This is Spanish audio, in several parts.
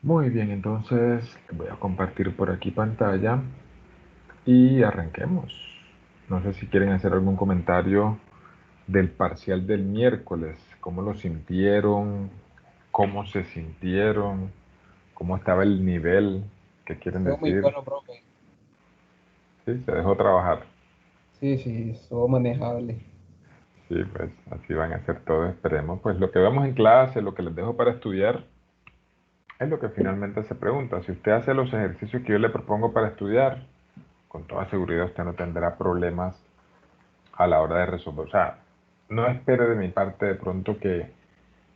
Muy bien, entonces voy a compartir por aquí pantalla y arranquemos. No sé si quieren hacer algún comentario del parcial del miércoles, cómo lo sintieron, cómo se sintieron, cómo estaba el nivel, qué quieren Estuvo muy decir. bueno, profe. Sí, se dejó trabajar. Sí, sí, estuvo manejable. Sí, pues así van a ser todos, esperemos. Pues lo que vemos en clase, lo que les dejo para estudiar, es lo que finalmente se pregunta. Si usted hace los ejercicios que yo le propongo para estudiar, con toda seguridad usted no tendrá problemas a la hora de resolver. O sea, no espere de mi parte de pronto que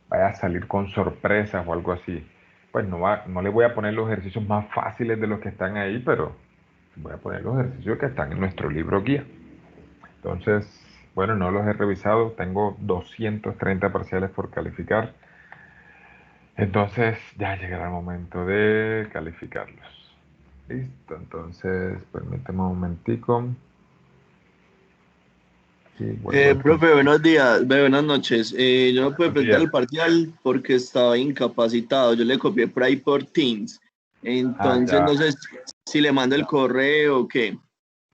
vaya a salir con sorpresas o algo así. Pues no le voy a poner los ejercicios más fáciles de los que están ahí, pero voy a poner los ejercicios que están en nuestro libro guía. Entonces, bueno, no los he revisado, tengo 230 parciales por calificar. Entonces ya llegará el momento de calificarlos. Listo, entonces permíteme un momentico y vuelvo a... Profe, buenos días, buenas noches. Yo no pude Buenos presentar días. el parcial porque estaba incapacitado. Yo le copié por ahí por Teams. Ah, Entonces, ya. no sé si le mando el correo o qué.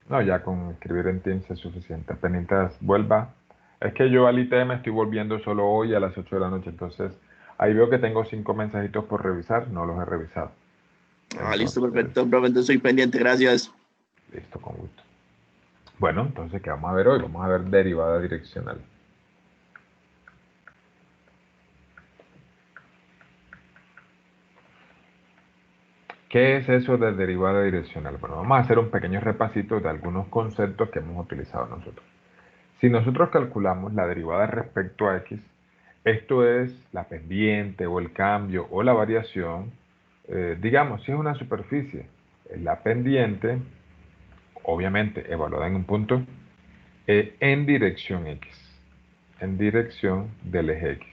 No, ya con escribir en Teams es suficiente. Apenas vuelva. Es que yo al ITM estoy volviendo solo hoy a las 8 de la noche, entonces ahí veo que tengo 5 mensajitos por revisar, no los he revisado. Ah, listo, Entonces, perfecto, profe. Entonces, estoy pendiente. Gracias. listo, con gusto. Bueno, entonces, ¿qué vamos a ver hoy? Vamos a ver derivada direccional. ¿Qué es eso de derivada direccional? Bueno, vamos a hacer un pequeño repasito de algunos conceptos que hemos utilizado nosotros. Si nosotros calculamos la derivada respecto a x, esto es la pendiente o el cambio o la variación, digamos, si es una superficie, la pendiente, obviamente evaluada en un punto, en dirección x, en dirección del eje x.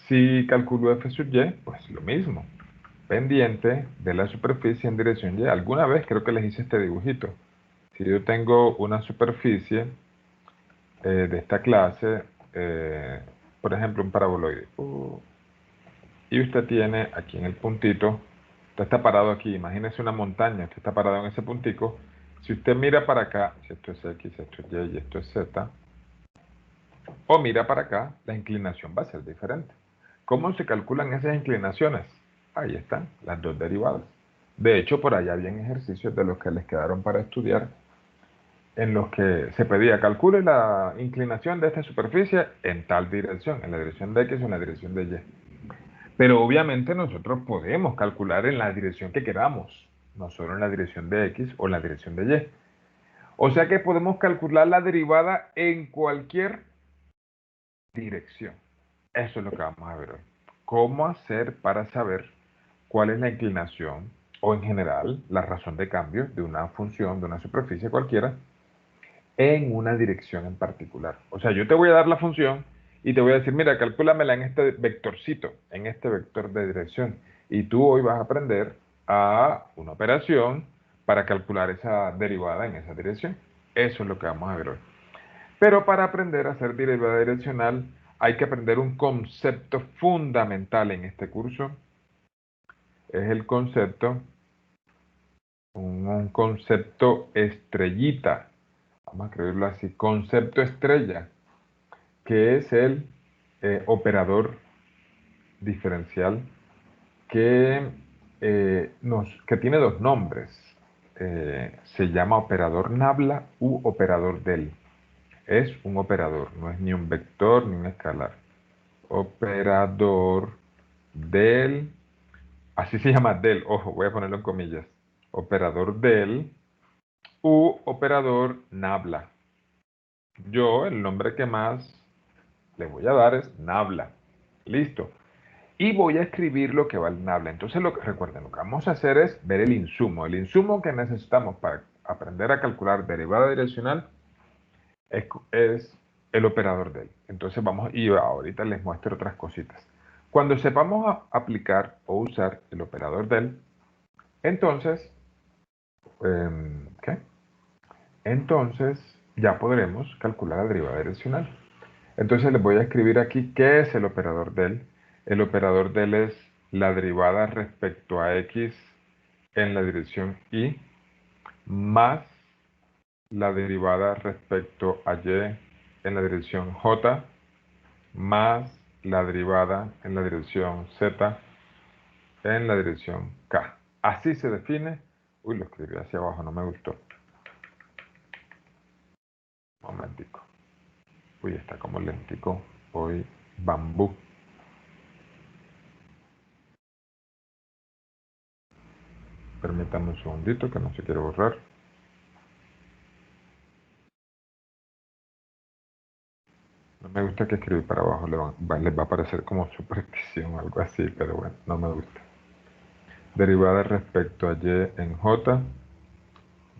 Si calculo f sub y, pues lo mismo, pendiente de la superficie en dirección y. Alguna vez creo que les hice este dibujito. Si yo tengo una superficie de esta clase, eh, por ejemplo, un paraboloide, y usted tiene aquí en el puntito, usted está parado aquí, imagínese una montaña, usted está parado en ese puntico. Si usted mira para acá, si esto es x, esto es y y esto es z, o mira para acá, la inclinación va a ser diferente. ¿Cómo se calculan esas inclinaciones? Ahí están, las dos derivadas. De hecho, por allá habían ejercicios de los que les quedaron para estudiar, en los que se pedía calcule la inclinación de esta superficie en tal dirección, en la dirección de X o en la dirección de Y. Pero obviamente nosotros podemos calcular en la dirección que queramos, no solo en la dirección de X o en la dirección de Y. O sea que podemos calcular la derivada en cualquier dirección. Eso es lo que vamos a ver hoy. ¿Cómo hacer para saber cuál es la inclinación o en general la razón de cambio de una función, de una superficie cualquiera, en una dirección en particular? O sea, yo te voy a dar la función y te voy a decir, mira, calcúlamela en este vectorcito, en este vector de dirección. Y tú hoy vas a aprender a una operación para calcular esa derivada en esa dirección. Eso es lo que vamos a ver hoy. Pero para aprender a hacer derivada direccional hay que aprender un concepto fundamental en este curso. Es el concepto, un concepto estrellita. Vamos a escribirlo así, concepto estrella, que es el operador diferencial que, que tiene dos nombres. Se llama operador Nabla u operador del. Es un operador, no es ni un vector ni un escalar. Operador del, así se llama del, ojo, voy a ponerlo en comillas. Operador del u operador Nabla. Yo, el nombre que más le voy a dar es Nabla. Listo. Y voy a escribir lo que va el Nabla. Entonces, recuerden, lo que vamos a hacer es ver el insumo. El insumo que necesitamos para aprender a calcular derivada direccional es el operador de él. Entonces, y ahorita les muestro otras cositas. Cuando sepamos aplicar o usar el operador del, entonces, ¿qué? Entonces, ya podremos calcular la derivada direccional. Entonces les voy a escribir aquí qué es el operador del. El operador del es la derivada respecto a x en la dirección y más la derivada respecto a y en la dirección j más la derivada en la dirección z en la dirección k. Así se define. Uy, lo escribí hacia abajo, no me gustó. Un momentico. Uy, está como lentico. Hoy bambú. Permítame un segundito que no se quiere borrar. No me gusta que escribir para abajo les va a parecer como superstición o algo así, pero bueno, no me gusta. Derivada respecto a y en j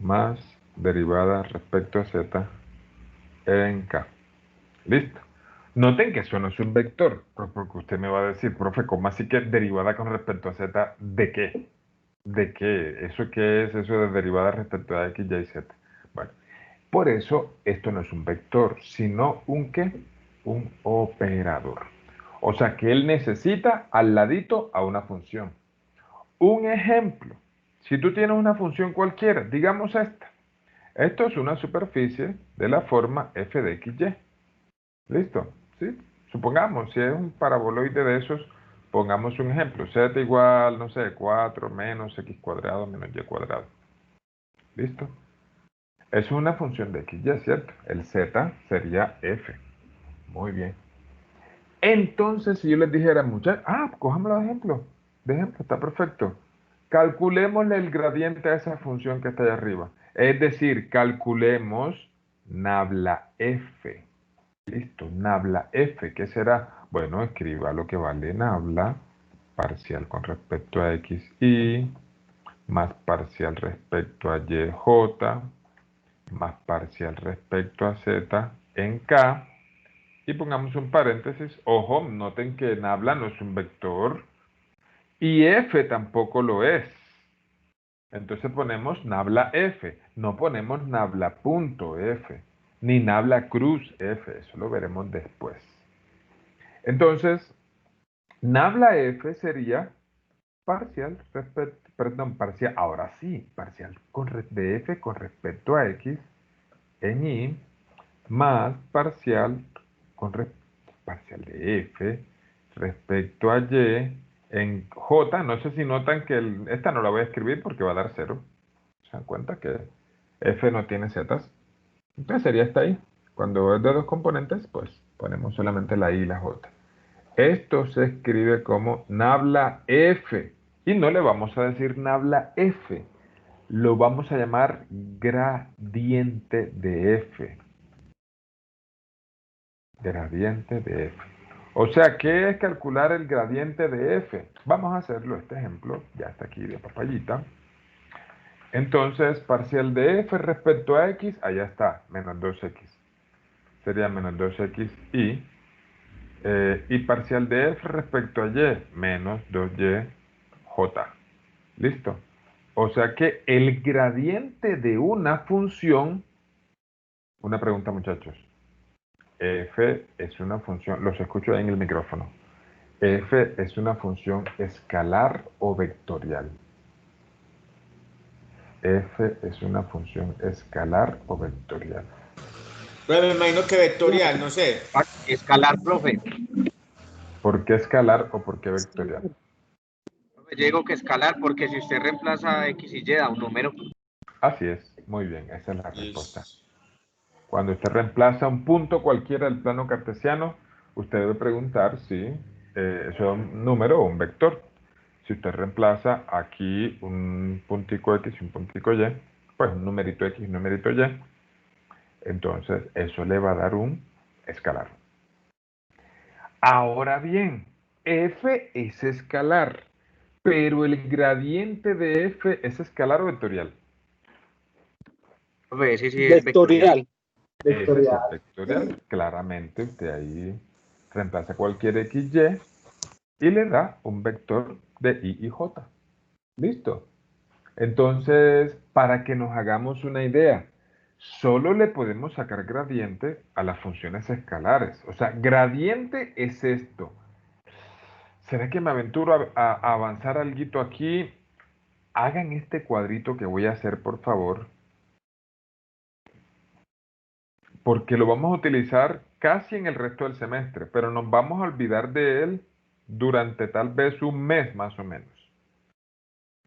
más derivada respecto a z en k. Listo. Noten que eso no es un vector, porque usted me va a decir, profe, ¿cómo así que derivada con respecto a z de qué? ¿De qué? ¿Eso qué es eso de derivada respecto a x, y, z? Bueno, por eso esto no es un vector, sino un ¿qué? Un operador. O sea que él necesita al ladito a una función. Un ejemplo, si tú tienes una función cualquiera, digamos esta. Esto es una superficie de la forma f de x, y. ¿Listo? ¿Sí? Supongamos, si es un paraboloide de esos, pongamos un ejemplo. Z igual, no sé, 4 menos x cuadrado menos y cuadrado. ¿Listo? Es una función de x, y, ¿cierto? El z sería f. Muy bien. Entonces, si yo les dijera, muchachos, cojámoslo de ejemplo, está perfecto. Calculémosle el gradiente a esa función que está allá arriba. Es decir, calculemos nabla f. Listo, nabla f, ¿qué será? Bueno, escriba lo que vale nabla, parcial con respecto a x y, más parcial respecto a y j, más parcial respecto a z en k, y pongamos un paréntesis. Ojo, noten que nabla no es un vector y f tampoco lo es. Entonces ponemos nabla f, no ponemos nabla punto f, ni nabla cruz f, eso lo veremos después. Entonces, nabla f sería parcial parcial, ahora sí, parcial de f con respecto a x en y más parcial de f respecto a y en j. No sé si notan que esta no la voy a escribir porque va a dar 0. ¿Se dan cuenta que f no tiene zetas? Entonces sería esta ahí. Cuando es de dos componentes, pues ponemos solamente la i y la j. Esto se escribe como nabla f. Y no le vamos a decir nabla f. Lo vamos a llamar gradiente de f. Gradiente de f. O sea, ¿qué es calcular el gradiente de f? Vamos a hacerlo, este ejemplo. Ya está aquí de papayita. Entonces, parcial de f respecto a x, allá está, menos 2x. Sería menos 2x y parcial de f respecto a y, menos 2y j. ¿Listo? O sea que el gradiente de una función, una pregunta muchachos, f es una función, los escucho ahí en el micrófono, f es una función escalar o vectorial. F es una función escalar o vectorial. Pero me imagino que vectorial, no sé. Escalar, profe. ¿Por qué escalar o por qué vectorial? Yo digo que escalar porque si usted reemplaza x y y da un número. Así es, muy bien, esa es la respuesta. Es- Cuando usted reemplaza un punto cualquiera del plano cartesiano, usted debe preguntar si eso es un número o un vector. Si usted reemplaza aquí un puntico X y un puntico Y, pues un numerito X y un numerito Y, entonces eso le va a dar un escalar. Ahora bien, f es escalar, pero el gradiente de f es escalar o vectorial. Profe, ese sí es vectorial. Ese sí es vectorial. Claramente usted ahí reemplaza cualquier x, y le da un vector de i y j. ¿Listo? Entonces, para que nos hagamos una idea, solo le podemos sacar gradiente a las funciones escalares. O sea, gradiente es esto. ¿Será que me aventuro a avanzar algo aquí? Hagan este cuadrito que voy a hacer, por favor, porque lo vamos a utilizar casi en el resto del semestre, pero nos vamos a olvidar de él durante tal vez un mes más o menos.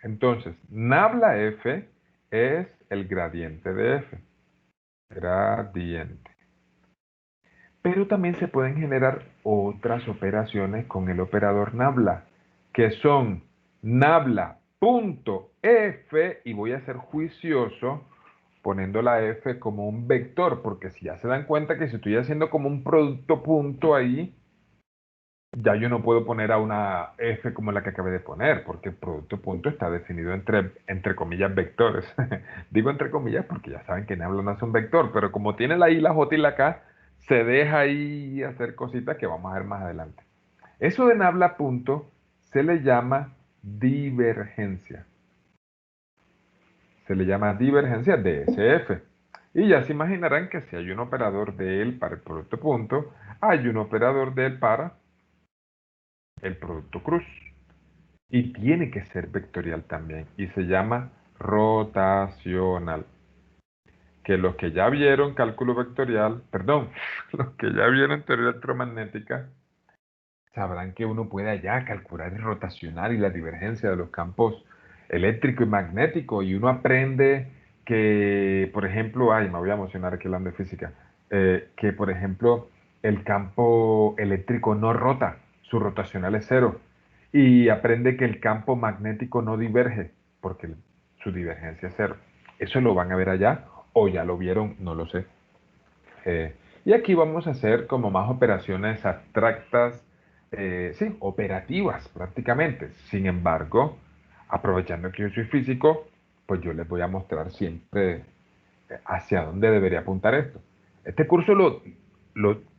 Entonces, nabla F es el gradiente de F. Gradiente. Pero también se pueden generar otras operaciones con el operador nabla, que son nabla.f, y voy a ser juicioso poniendo la f como un vector, porque si ya se dan cuenta que si estoy haciendo como un producto punto ahí, ya yo no puedo poner a una f como la que acabé de poner, porque el producto punto está definido entre comillas vectores. Digo entre comillas porque ya saben que Nabla no es un vector, pero como tiene la i, la j y la k, se deja ahí hacer cositas que vamos a ver más adelante. Eso de Nabla punto se le llama divergencia. Se le llama divergencia de SF. Y ya se imaginarán que si hay un operador de él para el producto punto, hay un operador de él para el producto cruz. Y tiene que ser vectorial también. Y se llama rotacional. Que los que ya vieron cálculo vectorial, perdón, los que ya vieron teoría electromagnética, sabrán que uno puede allá calcular el rotacional y la divergencia de los campos eléctrico y magnético. Y uno aprende que, por ejemplo, ay, me voy a emocionar aquí hablando de física, que, por ejemplo, el campo eléctrico no rota, su rotacional es cero. Y aprende que el campo magnético no diverge, porque su divergencia es cero. Eso lo van a ver allá, o ya lo vieron, no lo sé. Y aquí vamos a hacer como más operaciones abstractas, sí, operativas prácticamente. Sin embargo, aprovechando que yo soy físico, pues yo les voy a mostrar siempre hacia dónde debería apuntar esto. Este curso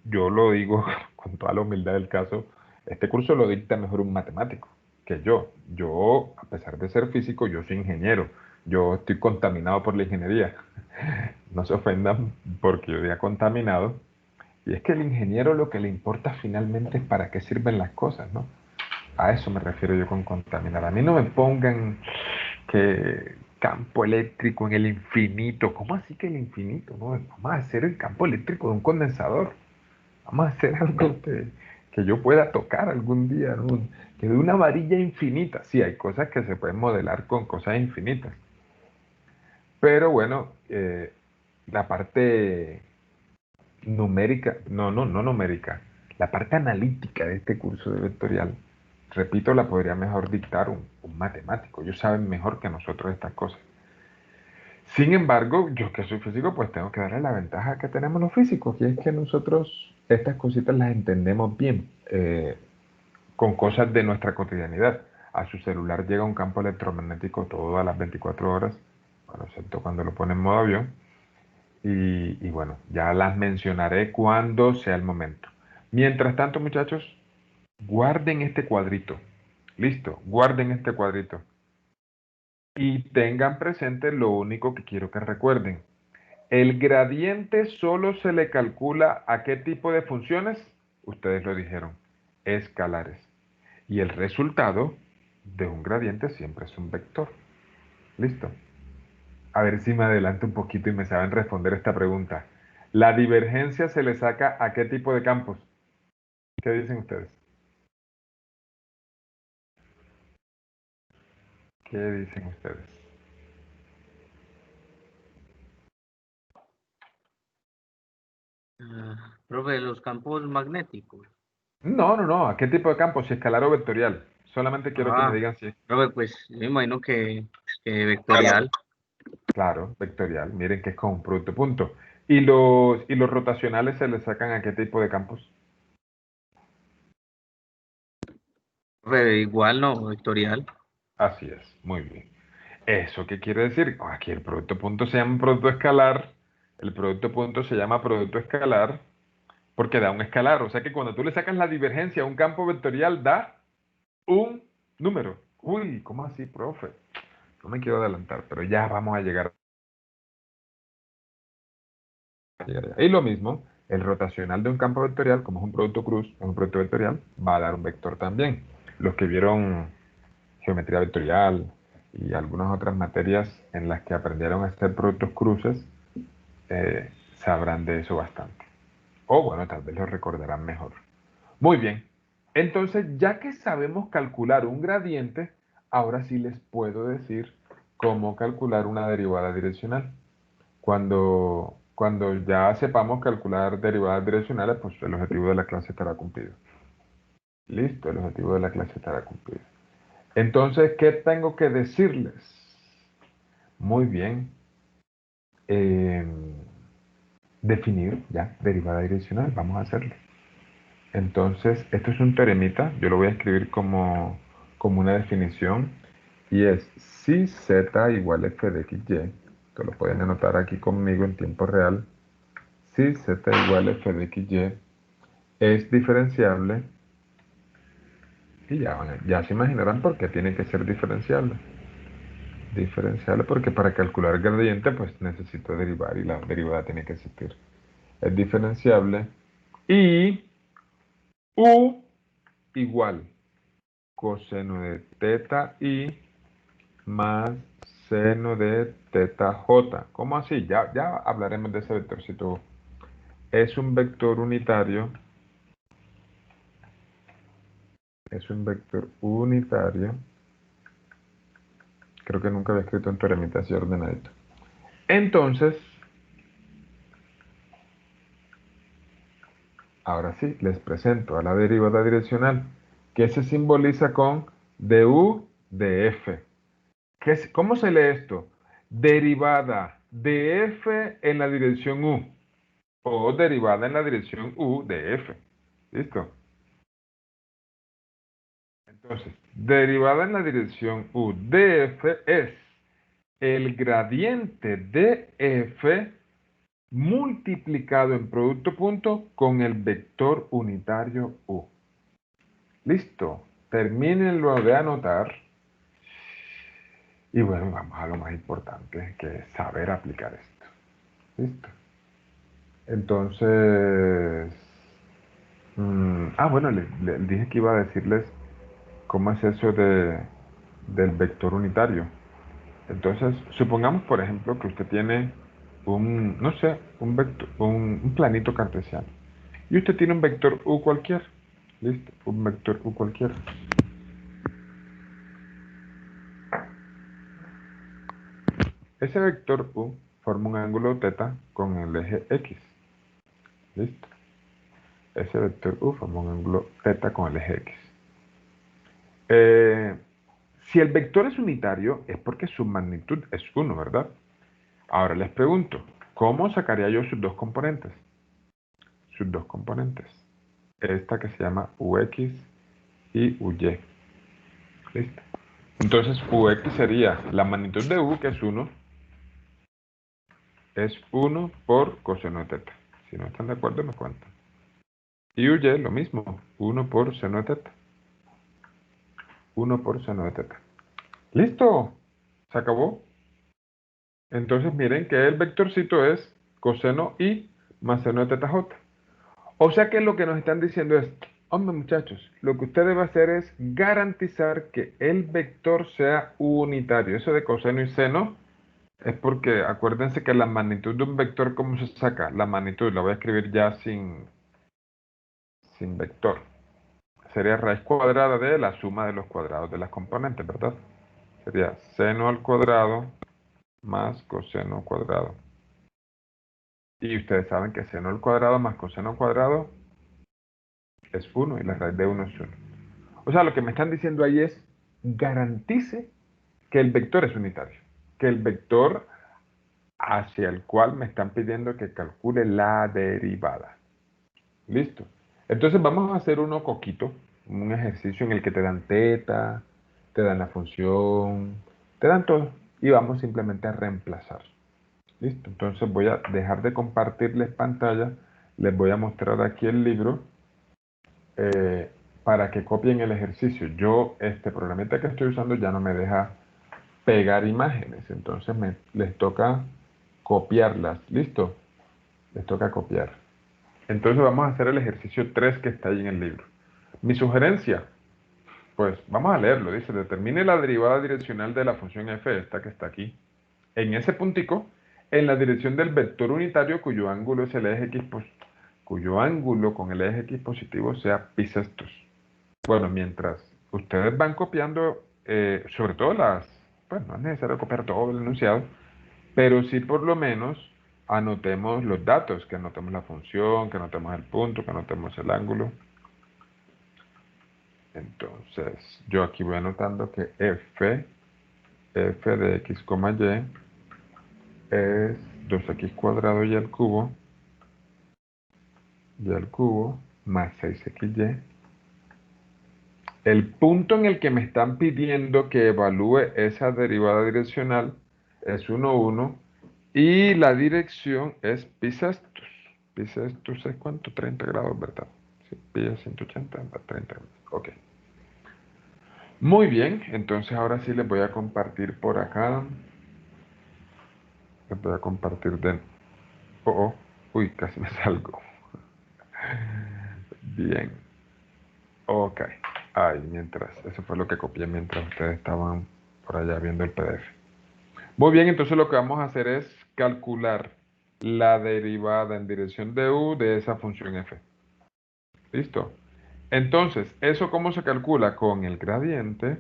yo lo digo con toda la humildad del caso, este curso lo dicta mejor un matemático que yo. Yo, a pesar de ser físico, yo soy ingeniero. Yo estoy contaminado por la ingeniería. No se ofendan porque yo diga contaminado. Y es que el ingeniero lo que le importa finalmente es para qué sirven las cosas, ¿no? A eso me refiero yo con contaminar. A mí no me pongan que campo eléctrico en el infinito. ¿Cómo así que el infinito? No, vamos a hacer el campo eléctrico de un condensador. Vamos a hacer algo que yo pueda tocar algún día, ¿no? Que de una varilla infinita. Sí, hay cosas que se pueden modelar con cosas infinitas. Pero bueno, la parte numérica, no numérica, la parte analítica de este curso de vectorial, repito, la podría mejor dictar un matemático. Ellos saben mejor que nosotros estas cosas. Sin embargo, yo que soy físico, pues tengo que darle la ventaja que tenemos los físicos, y es que nosotros estas cositas las entendemos bien, con cosas de nuestra cotidianidad. A su celular llega un campo electromagnético todas las 24 horas, bueno, excepto cuando lo pone en modo avión, y bueno, ya las mencionaré cuando sea el momento. Mientras tanto, muchachos, guarden este cuadrito. Listo, guarden este cuadrito. Y tengan presente lo único que quiero que recuerden. El gradiente solo se le calcula a qué tipo de funciones, ustedes lo dijeron, escalares. Y el resultado de un gradiente siempre es un vector. Listo. A ver si me adelanto un poquito y me saben responder esta pregunta. ¿La divergencia se le saca a qué tipo de campos? ¿Qué dicen ustedes? ¿Qué dicen ustedes? Profe, los campos magnéticos. No. ¿A qué tipo de campos? Si escalar o vectorial. Solamente quiero que me Ah, digan si es profe, pues yo me imagino que vectorial. claro, vectorial. Miren que es con un producto punto. ¿Y los rotacionales se le sacan a qué tipo de campos? Profe, igual no, vectorial. Así es, muy bien. ¿Eso qué quiere decir? Aquí el producto punto se llama producto escalar. El producto punto se llama producto escalar porque da un escalar. O sea que cuando tú le sacas la divergencia a un campo vectorial, da un número. Uy, ¿cómo así, profe? No me quiero adelantar, pero ya vamos a llegar. Y lo mismo, el rotacional de un campo vectorial, como es un producto cruz, es un producto vectorial, va a dar un vector también. Los que vieron geometría vectorial y algunas otras materias en las que aprendieron a hacer productos cruces, sabrán de eso bastante. O bueno, tal vez lo recordarán mejor. Muy bien. Entonces, ya que sabemos calcular un gradiente, ahora sí les puedo decir cómo calcular una derivada direccional. Cuando ya sepamos calcular derivadas direccionales, pues el objetivo de la clase estará cumplido. Listo, el objetivo de la clase estará cumplido. Entonces, ¿qué tengo que decirles? Muy bien. Definir ya derivada direccional. Vamos a hacerlo. Entonces, esto es un teoremita. Yo lo voy a escribir como una definición. Y es si z igual a f de x, y. Esto lo pueden anotar aquí conmigo en tiempo real. Si z igual a f de x, y es diferenciable. Y ya se imaginarán por qué tiene que ser diferenciable. Diferenciable porque para calcular el gradiente pues necesito derivar y la derivada tiene que existir. Es diferenciable y u igual coseno de teta i más seno de teta j. ¿Cómo así? Ya hablaremos de ese vectorcito u. Es un vector unitario. Es un vector unitario. Creo que nunca había escrito en teoremita así ordenadito. Entonces, ahora sí, les presento a la derivada direccional, que se simboliza con du de f. ¿Cómo se lee esto? Derivada de f en la dirección u, o derivada en la dirección u de f. ¿Listo? Entonces, derivada en la dirección u de f es el gradiente de f multiplicado en producto punto con el vector unitario u. Listo. Termínenlo de anotar. Y bueno, vamos a lo más importante, que es saber aplicar esto. Listo. Entonces, bueno, le dije que iba a decirles cómo es eso del vector unitario. Entonces, supongamos, por ejemplo, que usted tiene no sé, un planito cartesiano. Y usted tiene un vector u cualquiera. Listo, un vector u cualquiera. Ese vector u forma un ángulo θ con el eje x. Listo. Ese vector u forma un ángulo θ con el eje x. Si el vector es unitario, es porque su magnitud es 1, ¿verdad? Ahora les pregunto, ¿cómo sacaría yo sus dos componentes? Sus dos componentes. Esta que se llama ux y uy. Listo. Entonces, ux sería la magnitud de u, que es 1, es 1 por coseno de θ. Si no están de acuerdo, me cuentan. Y uy, lo mismo, 1 por seno de θ. 1 por seno de θ. ¡Listo! ¿Se acabó? Entonces miren que el vectorcito es coseno i más seno de θ j. O sea que lo que nos están diciendo es, hombre muchachos, lo que usted debe hacer es garantizar que el vector sea unitario. Eso de coseno y seno es porque acuérdense que la magnitud de un vector, ¿cómo se saca? La magnitud la voy a escribir ya sin vector. Sería raíz cuadrada de la suma de los cuadrados de las componentes, ¿verdad? Sería seno al cuadrado más coseno al cuadrado. Y ustedes saben que seno al cuadrado más coseno al cuadrado es 1 y la raíz de 1 es 1. O sea, lo que me están diciendo ahí es garantice que el vector es unitario. Que el vector hacia el cual me están pidiendo que calcule la derivada. ¿Listo? Entonces vamos a hacer uno coquito, un ejercicio en el que te dan teta, te dan la función, te dan todo. Y vamos simplemente a reemplazar. Listo, entonces voy a dejar de compartirles pantalla, les voy a mostrar aquí el libro para que copien el ejercicio. Yo, este programita que estoy usando ya no me deja pegar imágenes, entonces les toca copiarlas. ¿Listo? Les toca copiar. Entonces vamos a hacer el ejercicio 3 que está ahí en el libro. Mi sugerencia, Pues vamos a leerlo. Dice, determine la derivada direccional de la función f, esta que está aquí, en ese puntico, en la dirección del vector unitario cuyo ángulo es el eje x, cuyo ángulo con el eje x positivo sea pi sextos. Bueno, mientras ustedes van copiando, sobre todo pues no es necesario copiar todo el enunciado, pero sí por lo menos anotemos los datos, que anotemos la función, que anotemos el punto, que anotemos el ángulo. Entonces, yo aquí voy anotando que f de x, y es 2x cuadrado y al cubo más 6xy. El punto en el que me están pidiendo que evalúe esa derivada direccional es 1, 1 y la dirección es pi sextos. Pi sextos es ¿cuánto? 30 grados, ¿verdad? Sí, pi es 180, 30 grados. Ok. Muy bien, entonces ahora sí les voy a compartir por acá. Les voy a compartir de... Uy, casi me salgo. Bien. Ok. Ahí, eso fue lo que copié mientras ustedes estaban por allá viendo el PDF. Muy bien, entonces lo que vamos a hacer es calcular la derivada en dirección de u de esa función f. ¿Listo? Entonces, ¿eso cómo se calcula? Con el gradiente,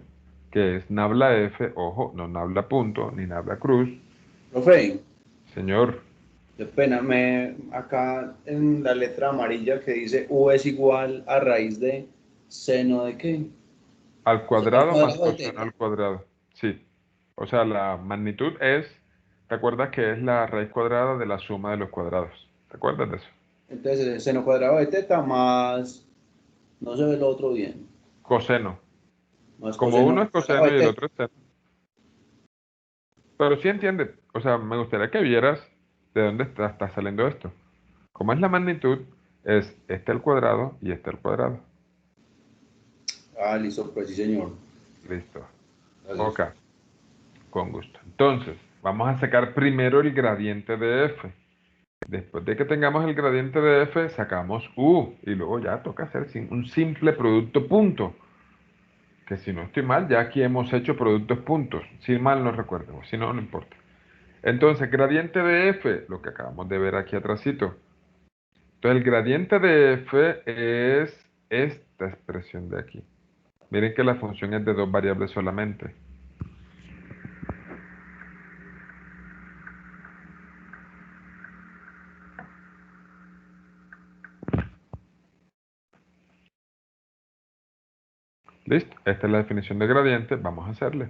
que es nabla f, ojo, no nabla punto, ni nabla cruz. Profe, Señor, qué pena, acá en la letra amarilla que dice U es igual a raíz de seno de qué? al Seno al cuadrado más cuadrado de coseno teta. al cuadrado. Sí. O sea, la magnitud es, ¿te acuerdas que es la raíz cuadrada de la suma de los cuadrados? ¿Te acuerdas de eso? Entonces, seno cuadrado de teta más, no se ve lo otro bien, Coseno. más Como uno coseno es cuadrado coseno de y el teta. otro es seno. Pero sí entiende. O sea, me gustaría que vieras de dónde está saliendo esto. Como es la magnitud, es este al cuadrado y este al cuadrado. Ah, listo, pues sí, señor. Listo. Gracias. Ok. Con gusto. Entonces, vamos a sacar primero el gradiente de f. Después de que tengamos el gradiente de f, sacamos u. Y luego ya toca hacer un simple producto punto. Que si no estoy mal, ya aquí hemos hecho productos puntos. Si mal no recuerdo, si no, no importa. Entonces, gradiente de f, lo que acabamos de ver aquí atrásito. Entonces, el gradiente de f es esta expresión de aquí. Miren que la función es de dos variables solamente. ¿Listo? Esta es la definición de gradiente. Vamos a hacerle.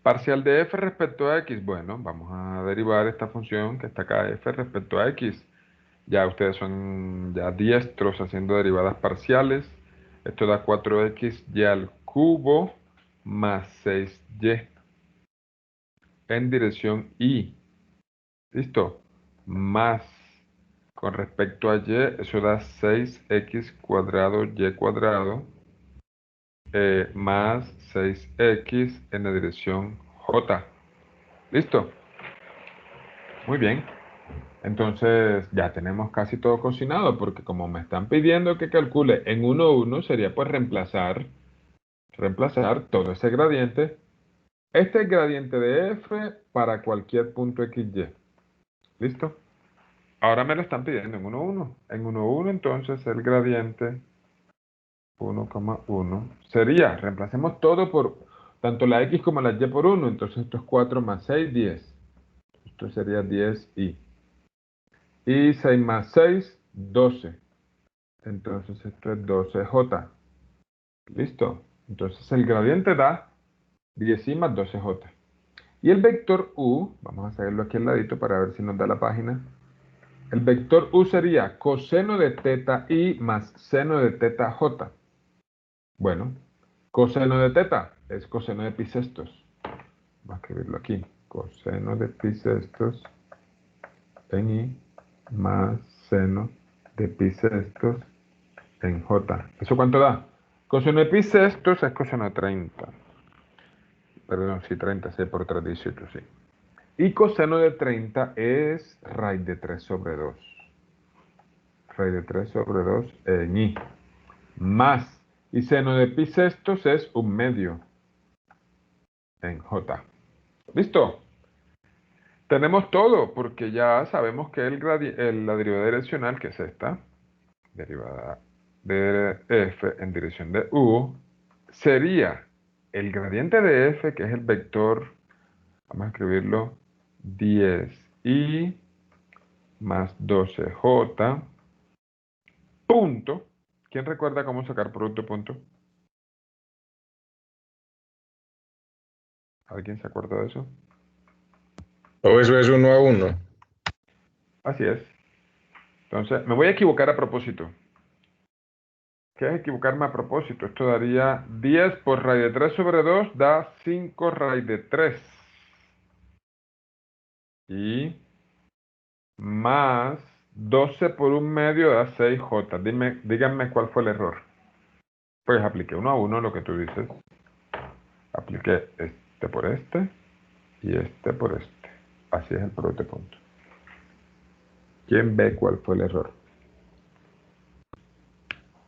Parcial de f respecto a x. Bueno, vamos a derivar esta función que está acá, f respecto a x. Ya ustedes son ya diestros haciendo derivadas parciales. Esto da 4xy al cubo más 6y en dirección y. ¿Listo? Más, con respecto a y, eso da 6x cuadrado y cuadrado más 6x en la dirección j. ¿Listo? Muy bien. Entonces ya tenemos casi todo cocinado porque como me están pidiendo que calcule en 1, 1, sería pues reemplazar todo ese gradiente. Este es el gradiente de f para cualquier punto xy. ¿Listo? Ahora me lo están pidiendo en 1, 1. En 1, 1 entonces el gradiente 1,1 sería, reemplacemos todo por tanto la x como la y por 1. Entonces esto es 4 más 6, 10. Esto sería 10y. Y 6 más 6, 12. Entonces esto es 12j. ¿Listo? Entonces el gradiente da 10i más 12j. Y el vector u, vamos a hacerlo aquí al ladito para ver si nos da la página. El vector u sería coseno de teta i más seno de teta j. Bueno, coseno de teta es coseno de pi sextos. Vamos a escribirlo aquí. Coseno de pi sextos en i más seno de pi sextos en j. ¿Eso cuánto da? Coseno de pi sextos es coseno de 30. Perdón, sí, 30, 6 por 3, 18, sí. Y coseno de 30 es raíz de 3 sobre 2. Raíz de 3 sobre 2 en i. Más Y seno de pi sextos es 1/2 en J. ¿Listo? Tenemos todo, porque ya sabemos que la derivada direccional, que es esta, derivada de f en dirección de u, sería el gradiente de f, que es el vector, vamos a escribirlo, 10i más 12j, punto. ¿Quién recuerda cómo sacar producto punto? ¿Alguien se acuerda de eso? O eso es 1 a 1. Así es. Entonces, me voy a equivocar a propósito. ¿Qué es equivocarme a propósito? Esto daría 10 por raíz de 3 sobre 2 da 5 raíz de 3. Y más 12 por 1/2 da 6j. Díganme cuál fue el error. Pues apliqué 1 a 1 lo que tú dices. Apliqué este por este y este por este. Así es el producto de punto. ¿Quién ve cuál fue el error?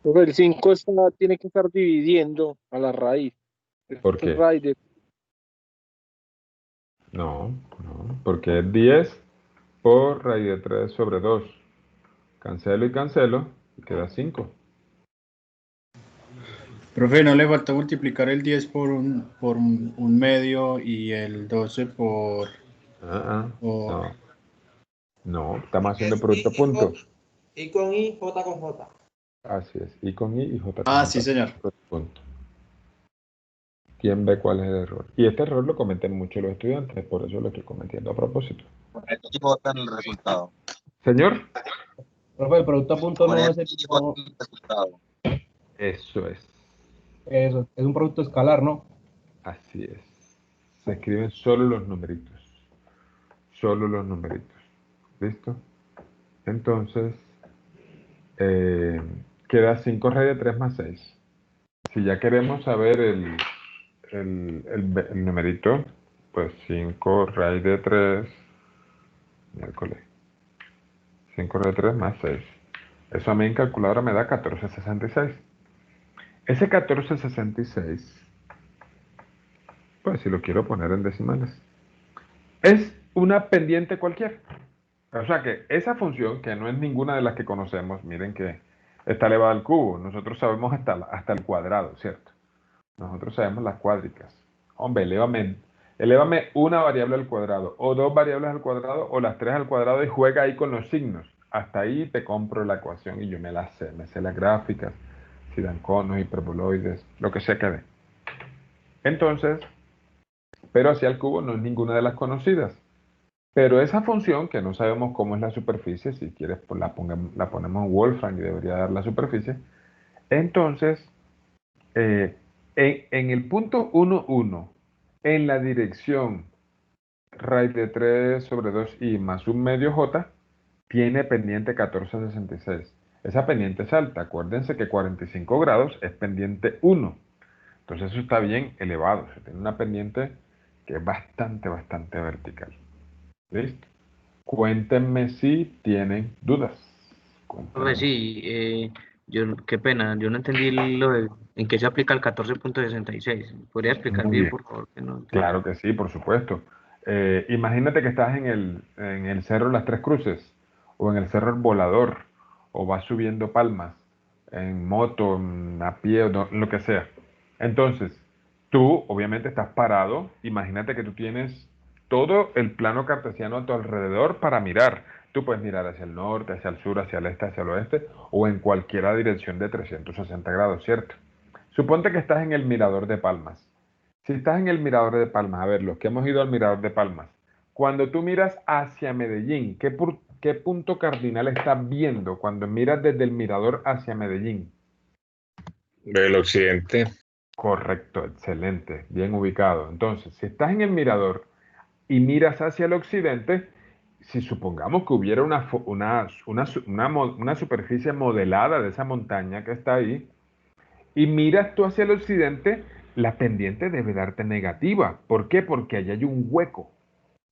Porque el 5 tiene que estar dividiendo a la raíz. ¿Por Esto es qué? raíz de... No, porque es 10 por raíz de 3 sobre 2. Cancelo y cancelo y queda 5. Profe, ¿no le faltó multiplicar el 10 por un medio y el 12 por... No. No, estamos haciendo producto punto. I con I, J con J. Así es, I con I y J con Ah, J. sí, señor. Punto. ¿Quién ve cuál es el error? Y este error lo cometen mucho los estudiantes, por eso lo estoy cometiendo a propósito. Y votan el resultado. Señor. Profe, el producto a punto no es el votan el resultado. Eso es. Eso, es un producto escalar, ¿no? Así es. Se escriben solo los numeritos. Solo los numeritos. ¿Listo? Entonces, queda 5 raíz de 3 más 6. Si ya queremos saber el numerito, pues 5 raíz de 3, miércoles, 5 raíz de 3 más 6. Eso a mí en calculadora me da 1466. Ese 1466, pues si lo quiero poner en decimales, es una pendiente cualquiera. O sea que esa función, que no es ninguna de las que conocemos, miren que está elevada al cubo. Nosotros sabemos hasta el cuadrado, ¿cierto? Nosotros sabemos las cuádricas. Hombre, elévame una variable al cuadrado, o dos variables al cuadrado, o las tres al cuadrado y juega ahí con los signos. Hasta ahí te compro la ecuación y yo me la sé. Me sé las gráficas, si dan conos, hiperboloides, lo que sea que dé. Entonces, pero hacia el cubo no es ninguna de las conocidas. Pero esa función, que no sabemos cómo es la superficie, si quieres pues la ponemos en Wolfram y debería dar la superficie. Entonces, en el punto 1, 1, en la dirección raíz de 3 sobre 2i más 1/2 j, tiene pendiente 1466. Esa pendiente es alta. Acuérdense que 45 grados es pendiente 1. Entonces eso está bien elevado. Se tiene una pendiente que es bastante vertical. ¿Listo? Cuéntenme si tienen dudas. Profe, sí, qué pena, yo no entendí en qué se aplica el 14.66. ¿Podría explicar Muy bien, bien. por favor? Que no entendí. Claro que sí, por supuesto. Imagínate que estás en el Cerro Las Tres Cruces, o en el Cerro El Volador, o vas subiendo Palmas, en moto, a pie, o lo que sea. Entonces, tú obviamente estás parado. Imagínate que tú tienes todo el plano cartesiano a tu alrededor para mirar. Tú puedes mirar hacia el norte, hacia el sur, hacia el este, hacia el oeste, o en cualquiera dirección de 360 grados, ¿cierto? Suponte que estás en el Mirador de Palmas. Si estás en el Mirador de Palmas, a ver, los que hemos ido al Mirador de Palmas, cuando tú miras hacia Medellín, ¿qué punto cardinal estás viendo cuando miras desde el Mirador hacia Medellín? Del occidente. Correcto, excelente, bien ubicado. Entonces, si estás en el Mirador y miras hacia el occidente, si supongamos que hubiera una superficie modelada de esa montaña que está ahí, y miras tú hacia el occidente, la pendiente debe darte negativa. ¿Por qué? Porque allá hay un hueco.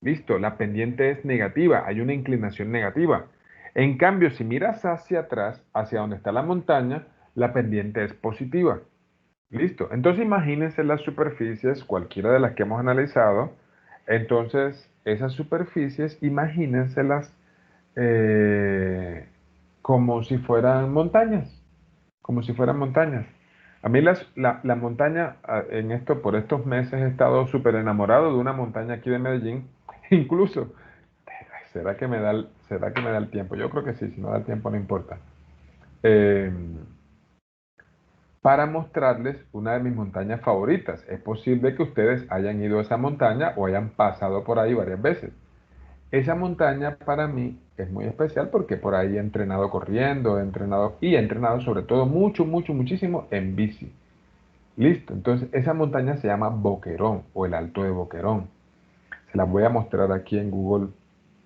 Listo, la pendiente es negativa, hay una inclinación negativa. En cambio, si miras hacia atrás, hacia donde está la montaña, la pendiente es positiva. Listo. Entonces imagínense las superficies, cualquiera de las que hemos analizado. Entonces, esas superficies, imagínenselas como si fueran montañas, como si fueran montañas. A mí la montaña, en esto, por estos meses he estado súper enamorado de una montaña aquí de Medellín. Incluso, será que me da el tiempo? Yo creo que sí, si no da el tiempo no importa. Eh, para mostrarles una de mis montañas favoritas. Es posible que ustedes hayan ido a esa montaña o hayan pasado por ahí varias veces. Esa montaña para mí es muy especial porque por ahí he entrenado corriendo, he entrenado sobre todo muchísimo en bici. Listo, entonces esa montaña se llama Boquerón o el Alto de Boquerón. Se las voy a mostrar aquí en Google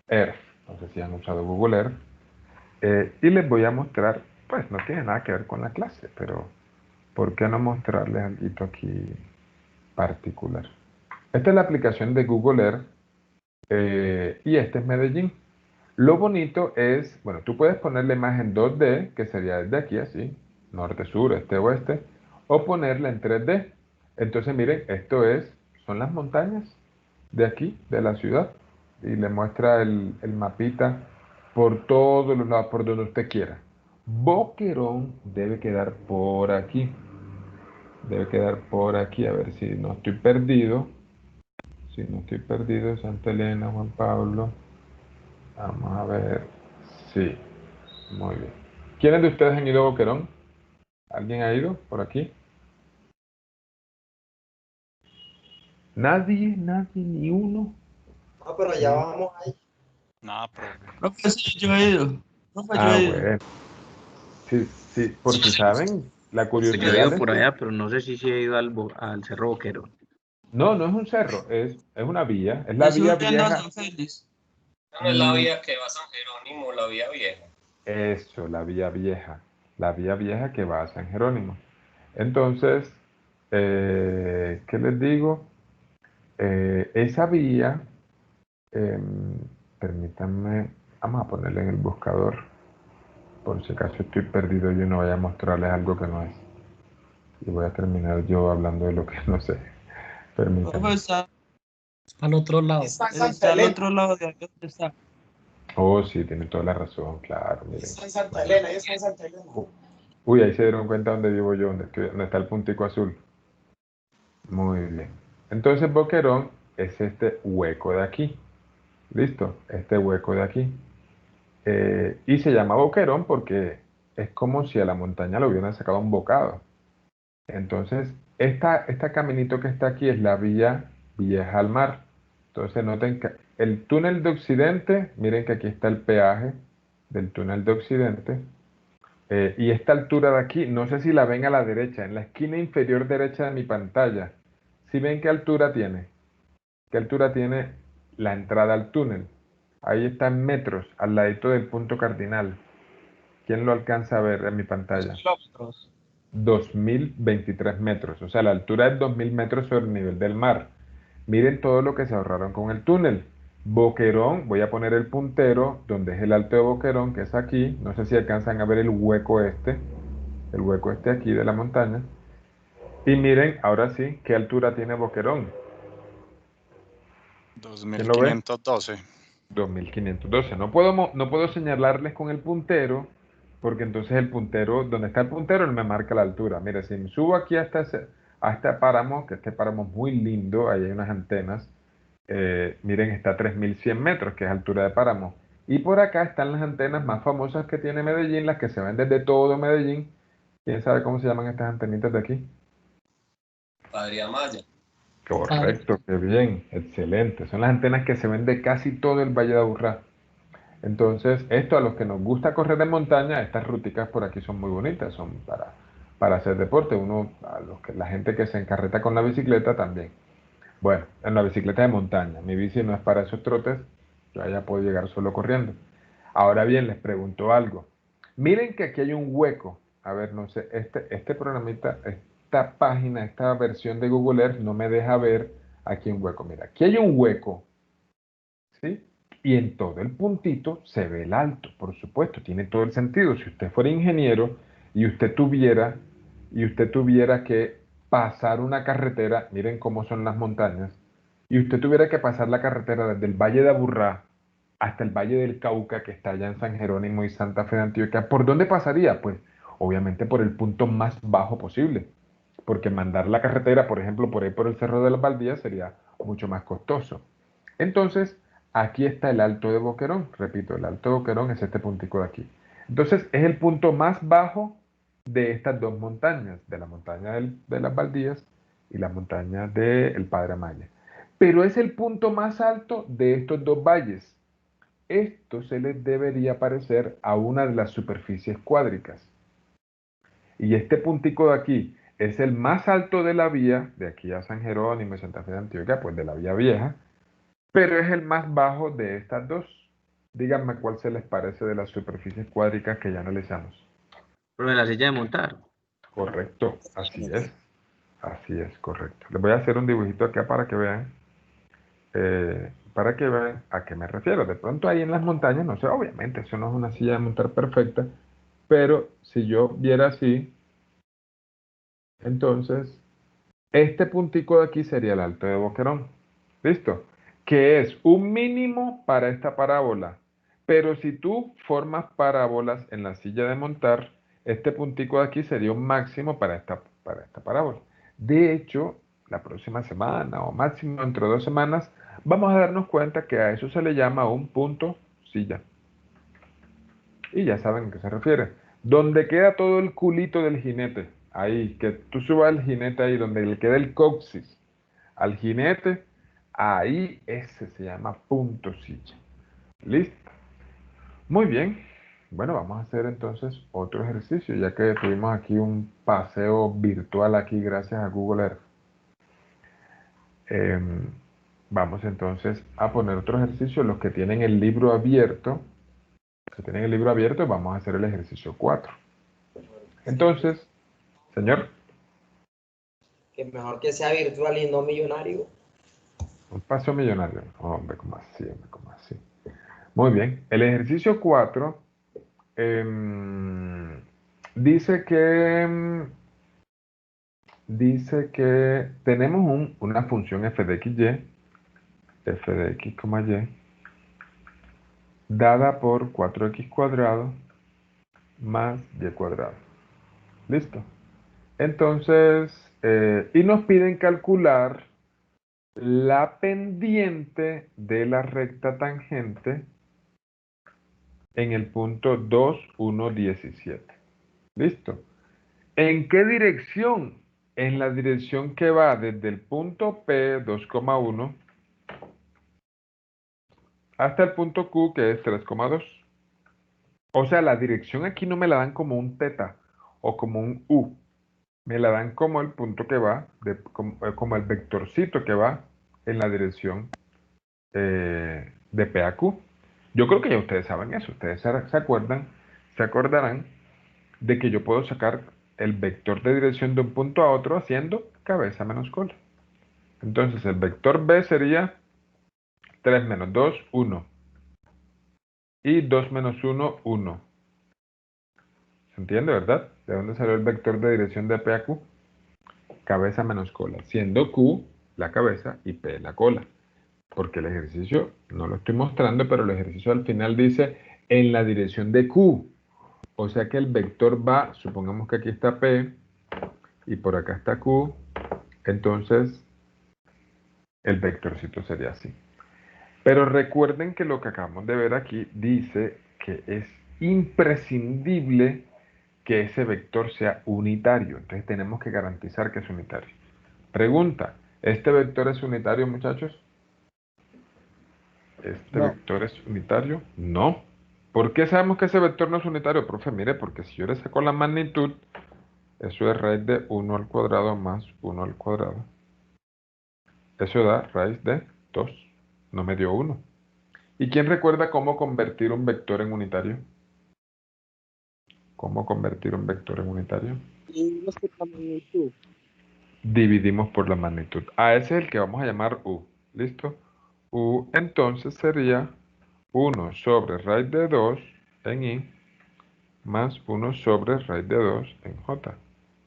Earth. No sé si han usado Google Earth. Y les voy a mostrar, pues no tiene nada que ver con la clase, pero ¿por qué no mostrarles algo aquí particular? Esta es la aplicación de Google Earth y este es Medellín. Lo bonito es, bueno, tú puedes ponerle imagen 2D, que sería desde aquí así, norte, sur, este, oeste, o ponerla en 3D. Entonces, miren, son las montañas de aquí, de la ciudad, y le muestra el mapita por todos los lados, por donde usted quiera. Boquerón debe quedar por aquí. Debe quedar por aquí, a ver si no estoy perdido. Si no estoy perdido, Santa Elena, Juan Pablo. Vamos a ver. Sí, muy bien. ¿Quiénes de ustedes han ido a Boquerón? ¿Alguien ha ido por aquí? Nadie, ni uno. Ah, pero ya vamos ahí. Nada, profe. Profe, sí, yo he ido. Profe, yo Ah, he ido. bueno. Sí, sí, por si saben, la Pues yo he curiosidad ido les... por allá, pero no sé si sí he ido al Cerro Boquero. No, no es un cerro, es una vía. Es la Yo vía estoy viendo a vieja. San Félix. No es la vía que va a San Jerónimo, la vía vieja. Eso, la vía vieja. La vía vieja que va a San Jerónimo. Entonces, ¿qué les digo? Esa vía, permítanme, vamos a ponerle en el buscador, por si acaso estoy perdido yo no vaya a mostrarles algo que no es. Y voy a terminar yo hablando de lo que no sé. Permítanme. Profe, está Al otro lado. al otro lado de aquí donde está. Oh, sí, tiene toda la razón, claro, miren. Está en Santa Elena, está en Santa Elena. Uy, ahí se dieron cuenta dónde vivo yo, dónde está el puntico azul. Muy bien. Entonces Boquerón es este hueco de aquí. ¿Listo? Este hueco de aquí. Y se llama Boquerón porque es como si a la montaña lo hubieran sacado un bocado. Entonces, esta caminito que está aquí es la vía vieja al mar. Entonces, noten que el túnel de Occidente, miren que aquí está el peaje del túnel de Occidente. Y esta altura de aquí, no sé si la ven a la derecha, en la esquina inferior derecha de mi pantalla. ¿Sí ven qué altura tiene? ¿Qué altura tiene la entrada al túnel? Ahí está en metros, al ladito del punto cardinal. ¿Quién lo alcanza a ver en mi pantalla? 2023 metros, o sea, la altura es 2000 metros sobre el nivel del mar. Miren todo lo que se ahorraron con el túnel. Boquerón, voy a poner el puntero donde es el Alto de Boquerón, que es aquí. No sé si alcanzan a ver el hueco este aquí de la montaña. Y miren, ahora sí, ¿qué altura tiene Boquerón? ¿Quién lo ve? 2512. 2512. No puedo señalarles con el puntero, porque entonces el puntero, donde está el puntero, él me marca la altura. Mire, si me subo aquí hasta a este páramo, que este páramo es muy lindo, ahí hay unas antenas. Miren, está a 3100 metros, que es altura de páramo. Y por acá están las antenas más famosas que tiene Medellín, las que se ven desde todo Medellín. ¿Quién sabe cómo se llaman estas antenitas de aquí? Adrián Maya. Correcto, qué bien, excelente. Son las antenas que se ven de casi todo el Valle de Aburrá. Entonces, esto a los que nos gusta correr de montaña, estas ruticas por aquí son muy bonitas, son para hacer deporte. La gente que se encarreta con la bicicleta también. Bueno, en la bicicleta de montaña. Mi bici no es para esos trotes, yo allá puedo llegar solo corriendo. Ahora bien, les pregunto algo. Miren que aquí hay un hueco. A ver, no sé, este programita, esta página, esta versión de Google Earth no me deja ver aquí un hueco. Mira, aquí hay un hueco, ¿sí? Y en todo el puntito se ve el alto, por supuesto, tiene todo el sentido. Si usted fuera ingeniero y usted tuviera que pasar una carretera, miren cómo son las montañas, y usted tuviera que pasar la carretera desde el Valle de Aburrá hasta el Valle del Cauca, que está allá en San Jerónimo y Santa Fe de Antioquia, ¿por dónde pasaría? Pues obviamente por el punto más bajo posible, porque mandar la carretera, por ejemplo, por ahí por el Cerro de las Baldías sería mucho más costoso. Entonces, aquí está el Alto de Boquerón, repito, el Alto de Boquerón es este puntico de aquí. Entonces, es el punto más bajo de estas dos montañas, de la montaña de las Baldías y la montaña del Padre Amaya. Pero es el punto más alto de estos dos valles. Esto se les debería parecer a una de las superficies cuádricas. Y este puntico de aquí es el más alto de la vía, de aquí a San Jerónimo y Santa Fe de Antioquia, pues de la vía vieja, pero es el más bajo de estas dos. Díganme cuál se les parece de las superficies cuádricas que ya analizamos. Lo de la silla de montar. Correcto, así es, correcto. Les voy a hacer un dibujito acá para que vean a qué me refiero. De pronto ahí en las montañas, no sé, obviamente eso no es una silla de montar perfecta, pero si yo viera así, entonces este puntico de aquí sería el Alto de Boquerón. ¿Listo? Que es un mínimo para esta parábola. Pero si tú formas parábolas en la silla de montar, este puntico de aquí sería un máximo para esta parábola. De hecho, la próxima semana o máximo dentro de 2 semanas, vamos a darnos cuenta que a eso se le llama un punto silla. Y ya saben a qué se refiere. Donde queda todo el culito del jinete. Ahí, que tú subas el jinete ahí, donde le queda el coxis al jinete, ahí ese se llama punto silla. ¿Listo? Muy bien. Bueno, vamos a hacer entonces otro ejercicio, ya que tuvimos aquí un paseo virtual aquí gracias a Google Earth. Vamos entonces a poner otro ejercicio. Los que tienen el libro abierto, vamos a hacer el ejercicio 4. Entonces, señor. Que mejor que sea virtual y no millonario. Un paseo millonario. Hombre, ¿cómo así? Muy bien. El ejercicio 4 dice que tenemos una función f de x, y, dada por 4x cuadrado más y cuadrado. ¿Listo? Entonces, y nos piden calcular la pendiente de la recta tangente en el punto 2, 1, 17. ¿Listo? ¿En qué dirección? En la dirección que va desde el punto P, 2,1, hasta el punto Q, que es 3,2. O sea, la dirección aquí no me la dan como un teta o como un U. Me la dan como el punto que va, como el vectorcito que va en la dirección de P a Q. Yo creo que ya ustedes saben eso. Ustedes se acordarán de que yo puedo sacar el vector de dirección de un punto a otro haciendo cabeza menos cola. Entonces el vector B sería 3 menos 2, 1. Y 2 menos 1, 1. ¿Se entiende, verdad? ¿De dónde salió el vector de dirección de P a Q? Cabeza menos cola, siendo Q la cabeza y P la cola. Porque el ejercicio, no lo estoy mostrando, pero el ejercicio al final dice en la dirección de Q. O sea que el vector va, supongamos que aquí está P y por acá está Q, entonces el vectorcito sería así. Pero recuerden que lo que acabamos de ver aquí dice que es imprescindible que ese vector sea unitario. Entonces tenemos que garantizar que es unitario. Pregunta, ¿este vector es unitario, muchachos? ¿Este vector es unitario? No. ¿Por qué sabemos que ese vector no es unitario, profe? Mire, porque si yo le saco la magnitud, eso es raíz de 1 al cuadrado más 1 al cuadrado. Eso da raíz de 2. No me dio 1. ¿Y quién recuerda cómo convertir un vector en unitario? ¿Cómo convertir un vector en unitario? Dividimos por la magnitud. A ese es el que vamos a llamar U. ¿Listo? U entonces sería 1 sobre raíz de 2 en I más 1 sobre raíz de 2 en J.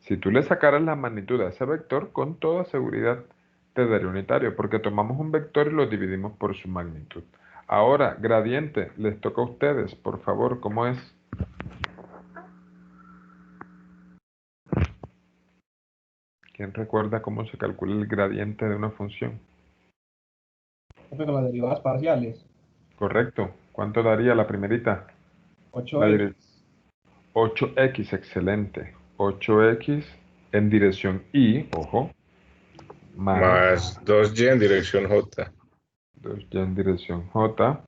Si tú le sacaras la magnitud a ese vector, con toda seguridad te daría unitario, porque tomamos un vector y lo dividimos por su magnitud. Ahora, gradiente, les toca a ustedes, por favor, ¿cómo es? ¿Quién recuerda cómo se calcula el gradiente de una función? Con las derivadas parciales. Correcto. ¿Cuánto daría la primerita? 8x. 8x, excelente. 8x en dirección Y, ojo, Más 2y en dirección J. 2y en dirección J.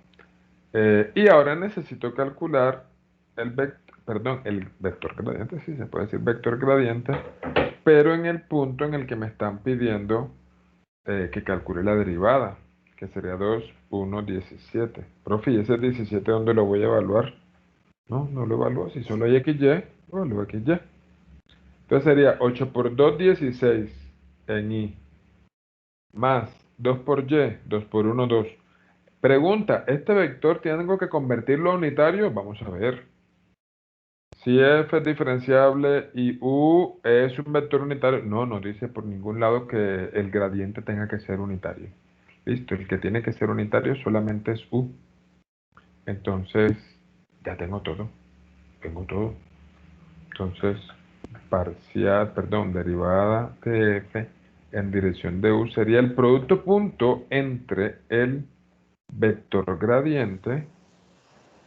Y ahora necesito calcular el vector gradiente, sí, se puede decir vector gradiente, pero en el punto en el que me están pidiendo que calcule la derivada, que sería 2, 1, 17. Profe, ¿y ese 17 dónde lo voy a evaluar? No lo evalúo, si solo hay XY, evalúo XY. Entonces sería 8 por 2, 16 en Y, más 2 por Y, 2 por 1, 2. Pregunta, ¿este vector tengo que convertirlo a unitario? Vamos a ver. Si f es diferenciable y u es un vector unitario, no dice por ningún lado que el gradiente tenga que ser unitario. Listo, el que tiene que ser unitario solamente es u. Entonces, ya tengo todo. Entonces, derivada de f en dirección de u sería el producto punto entre el vector gradiente.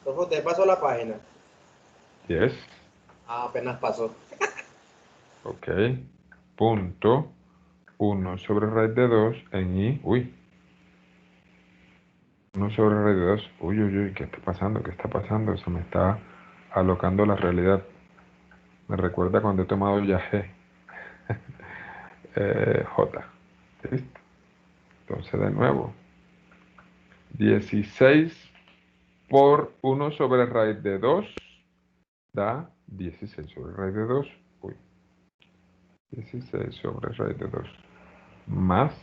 Profe, ¿te pasó la página? Yes. Ah, apenas pasó. Ok. Punto 1 sobre raíz de 2 en y. Uy. 1 sobre raíz de 2. Uy. ¿Qué está pasando? ¿Qué está pasando? Se me está alocando la realidad. Me recuerda cuando he tomado ya G. J. ¿Listo? Entonces de nuevo. 16 por 1 sobre raíz de 2 da 16 sobre raíz de 2. Uy. 16 sobre raíz de 2. Más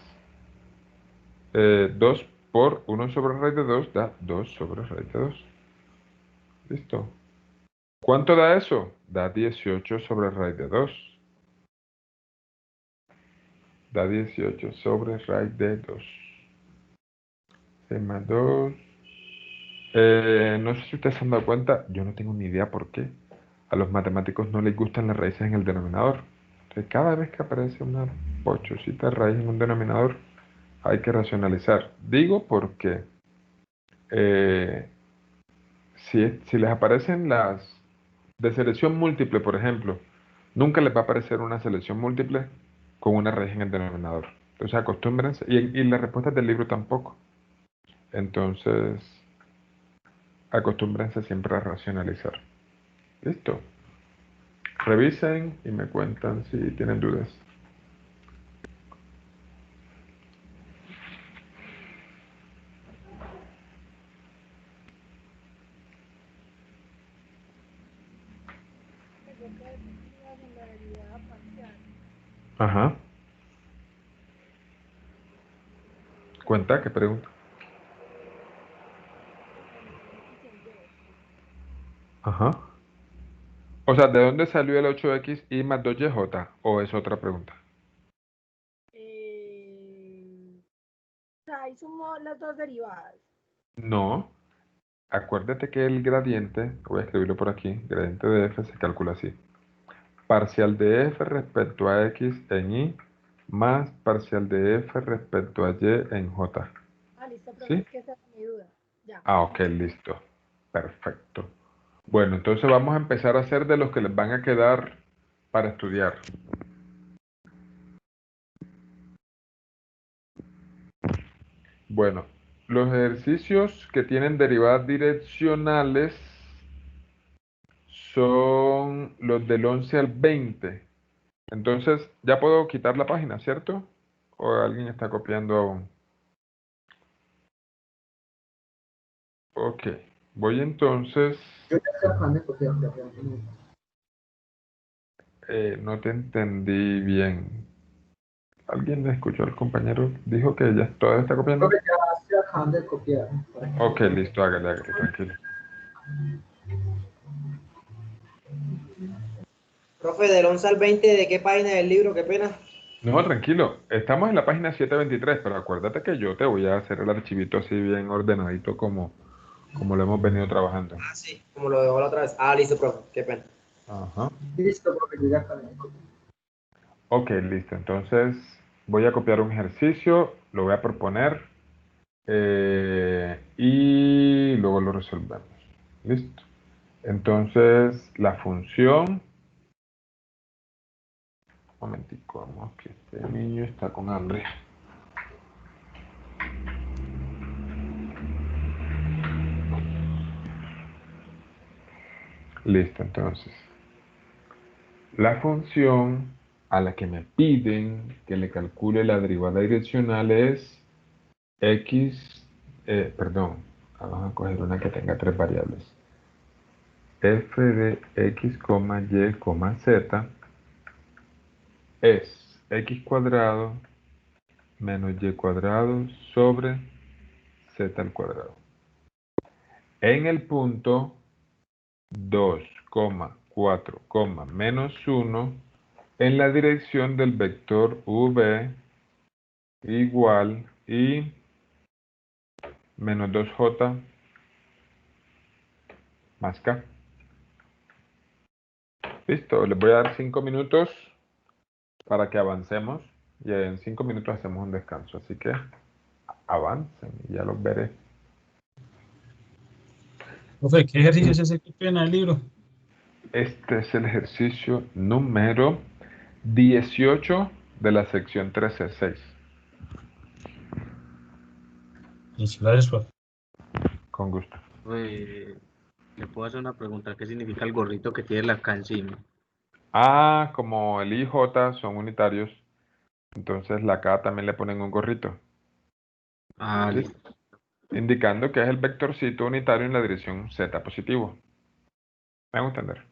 2 por 1 sobre raíz de 2 da 2 sobre raíz de 2. ¿Listo? ¿Cuánto da eso? Da 18 sobre raíz de 2. Da 18 sobre raíz de 2. 6 más 2. No sé si ustedes se han dado cuenta, yo no tengo ni idea por qué. A los matemáticos no les gustan las raíces en el denominador. Entonces, cada vez que aparece una pochocita raíz en un denominador, hay que racionalizar. Digo porque si les aparecen las de selección múltiple, por ejemplo, nunca les va a aparecer una selección múltiple con una raíz en el denominador. Entonces acostúmbrense, y las respuestas del libro tampoco. Entonces, acostúmbrense siempre a racionalizar. ¿Listo? Revisen y me cuentan si tienen dudas. Ajá. Cuenta, ¿qué pregunta? Ajá. O sea, ¿de dónde salió el 8x y más 2yj? ¿O es otra pregunta? Ahí sumó las dos derivadas. No. Acuérdate que el gradiente, voy a escribirlo por aquí, gradiente de f se calcula así. Parcial de f respecto a x en y más parcial de f respecto a y en j. Listo, pero ¿Sí? es que esa es mi duda. Ya. Ok, listo. Perfecto. Bueno, entonces vamos a empezar a hacer de los que les van a quedar para estudiar. Bueno, los ejercicios que tienen derivadas direccionales son los del 11 al 20. Entonces, ya puedo quitar la página, ¿cierto? ¿O alguien está copiando aún? Ok, voy entonces... Yo ya estoy acabando de copiar, no te entendí bien. ¿Alguien me escuchó al compañero? Dijo que ya todavía está copiando. Creo que ya estoy acabando de copiar. Ok, listo, hágale, tranquilo. Profe, del 11 al 20, ¿de qué página del libro? Qué pena. No, tranquilo. Estamos en la página 723, pero acuérdate que yo te voy a hacer el archivito así bien ordenadito como lo hemos venido trabajando. Ah, sí, como lo dejó la otra vez. Ah, listo, profe, qué pena. Ajá. Listo, profe, yo ya acabé. Ok, listo. Entonces voy a copiar un ejercicio, lo voy a proponer y luego lo resolvemos. Listo. Entonces la función... Un momentico, vamos, que este niño está con hambre. Listo, entonces. La función a la que me piden que le calcule la derivada direccional es vamos a coger una que tenga tres variables. F de x, y, z es x cuadrado menos y cuadrado sobre z al cuadrado. En el punto 2, 4, menos 1 en la dirección del vector v igual y menos 2j más k. Listo, les voy a dar 5 minutos para que avancemos y en 5 minutos hacemos un descanso. Así que avancen y ya los veré. Profe, ¿qué ejercicio es ese que tiene en el libro? Este es el ejercicio número 18 de la sección 13.6. Listo, gracias, profe. Con gusto. Le puedo hacer una pregunta. ¿Qué significa el gorrito que tiene la K encima? Ah, como el I y J son unitarios, entonces la K también le ponen un gorrito. Ah, ¿Sí? Indicando que es el vectorcito unitario en la dirección Z positivo. ¿Me hago entender?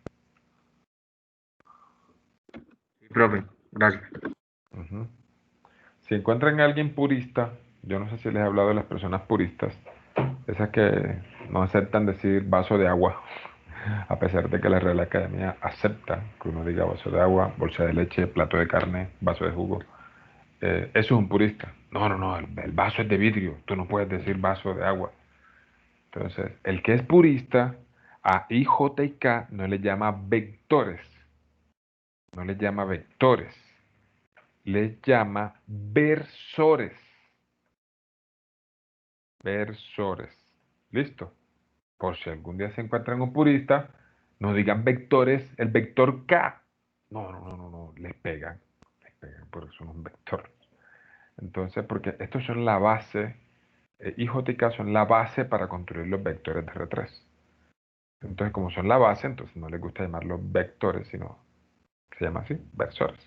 sí, profe, gracias. Ujú. Si encuentran a alguien purista, yo no sé si les he hablado de las personas puristas, esas que no aceptan decir vaso de agua, a pesar de que la Real Academia acepta que uno diga vaso de agua, bolsa de leche, plato de carne, vaso de jugo. Eso es un purista. No, el vaso es de vidrio, tú no puedes decir vaso de agua. Entonces, el que es purista, a I, J y K no le llama vectores. No le llama vectores. Les llama versores. Versores. ¿Listo? Por si algún día se encuentran un purista, no digan vectores, el vector K. No, les pegan. Por eso no es un vector. Entonces, porque estos son la base, I, J y K son la base para construir los vectores de R3. Entonces, como son la base, entonces no les gusta llamarlos vectores, sino se llama así, versores.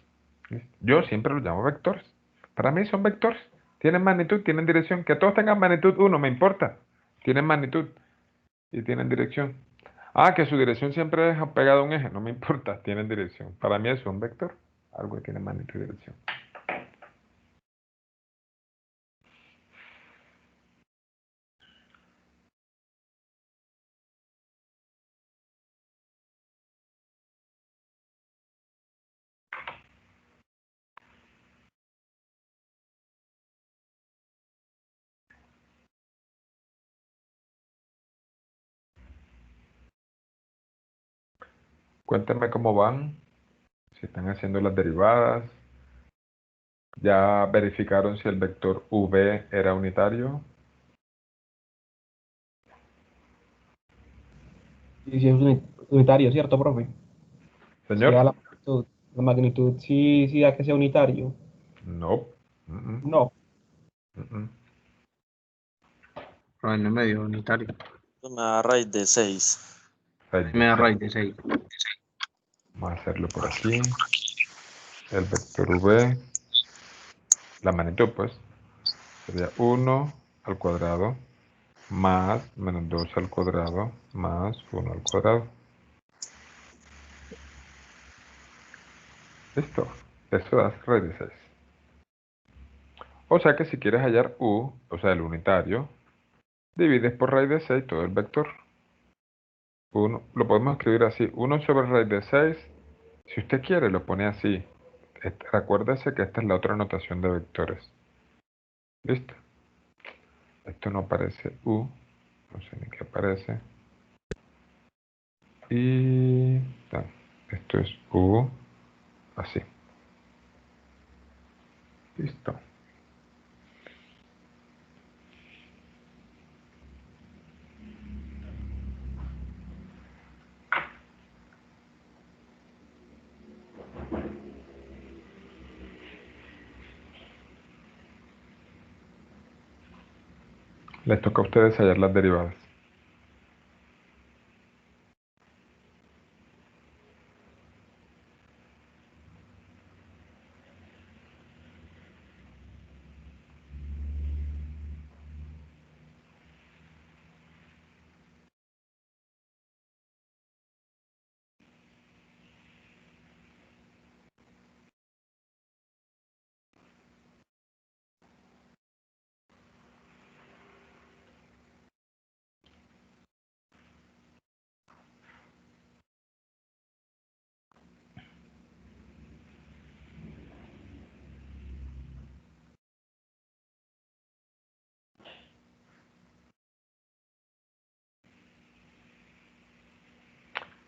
¿Listo? Yo siempre los llamo vectores. Para mí son vectores. Tienen magnitud, tienen dirección. Que todos tengan magnitud 1, me importa. Tienen magnitud y tienen dirección. Ah, que su dirección siempre es pegada a un eje. No me importa, tienen dirección. Para mí eso es un vector. Algo que tiene magnitud y dirección. Cuéntenme cómo van. Si están haciendo las derivadas. ¿Ya verificaron si el vector v era unitario? Sí, sí, es unitario, ¿cierto, profe? Sí da Señor. la magnitud. La magnitud sí da que sea unitario. No. No. Profe, no me dio unitario. Me da raíz de 6. Me da raíz de 6. Vamos a hacerlo por aquí. El vector v, la magnitud pues, sería 1 al cuadrado más menos 2 al cuadrado más 1 al cuadrado. Listo. Eso da raíz de 6. O sea que si quieres hallar u, o sea el unitario, divides por raíz de 6 todo el vector. Lo podemos escribir así. 1 sobre raíz de 6 Si usted quiere, lo pone así. Recuérdese que esta es la otra notación de vectores. ¿Listo? Esto no aparece U. No sé ni qué aparece. Y esto es U. Así. Listo. Les toca a ustedes hallar las derivadas.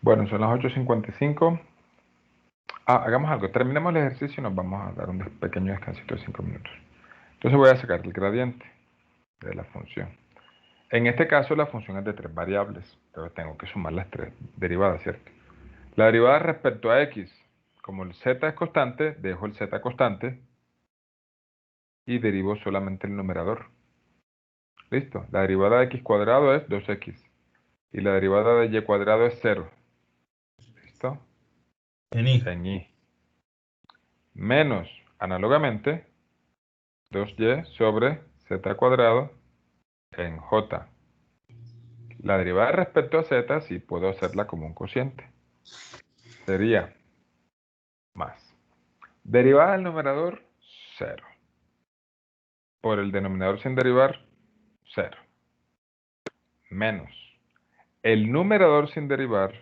Bueno, son las 8:55. Hagamos algo. Terminemos el ejercicio y nos vamos a dar un pequeño descansito de 5 minutos. Entonces voy a sacar el gradiente de la función. En este caso la función es de 3 variables. Entonces tengo que sumar las 3 derivadas, ¿cierto? La derivada respecto a x. Como el z es constante, dejo el z constante y derivo solamente el numerador. ¿Listo? La derivada de x cuadrado es 2x. Y la derivada de y cuadrado es 0. ¿Listo? En y. Menos, análogamente, 2y sobre z cuadrado en j. La derivada respecto a z sí puedo hacerla como un cociente. Sería más. Derivada del numerador, 0. Por el denominador sin derivar, 0. Menos. El numerador sin derivar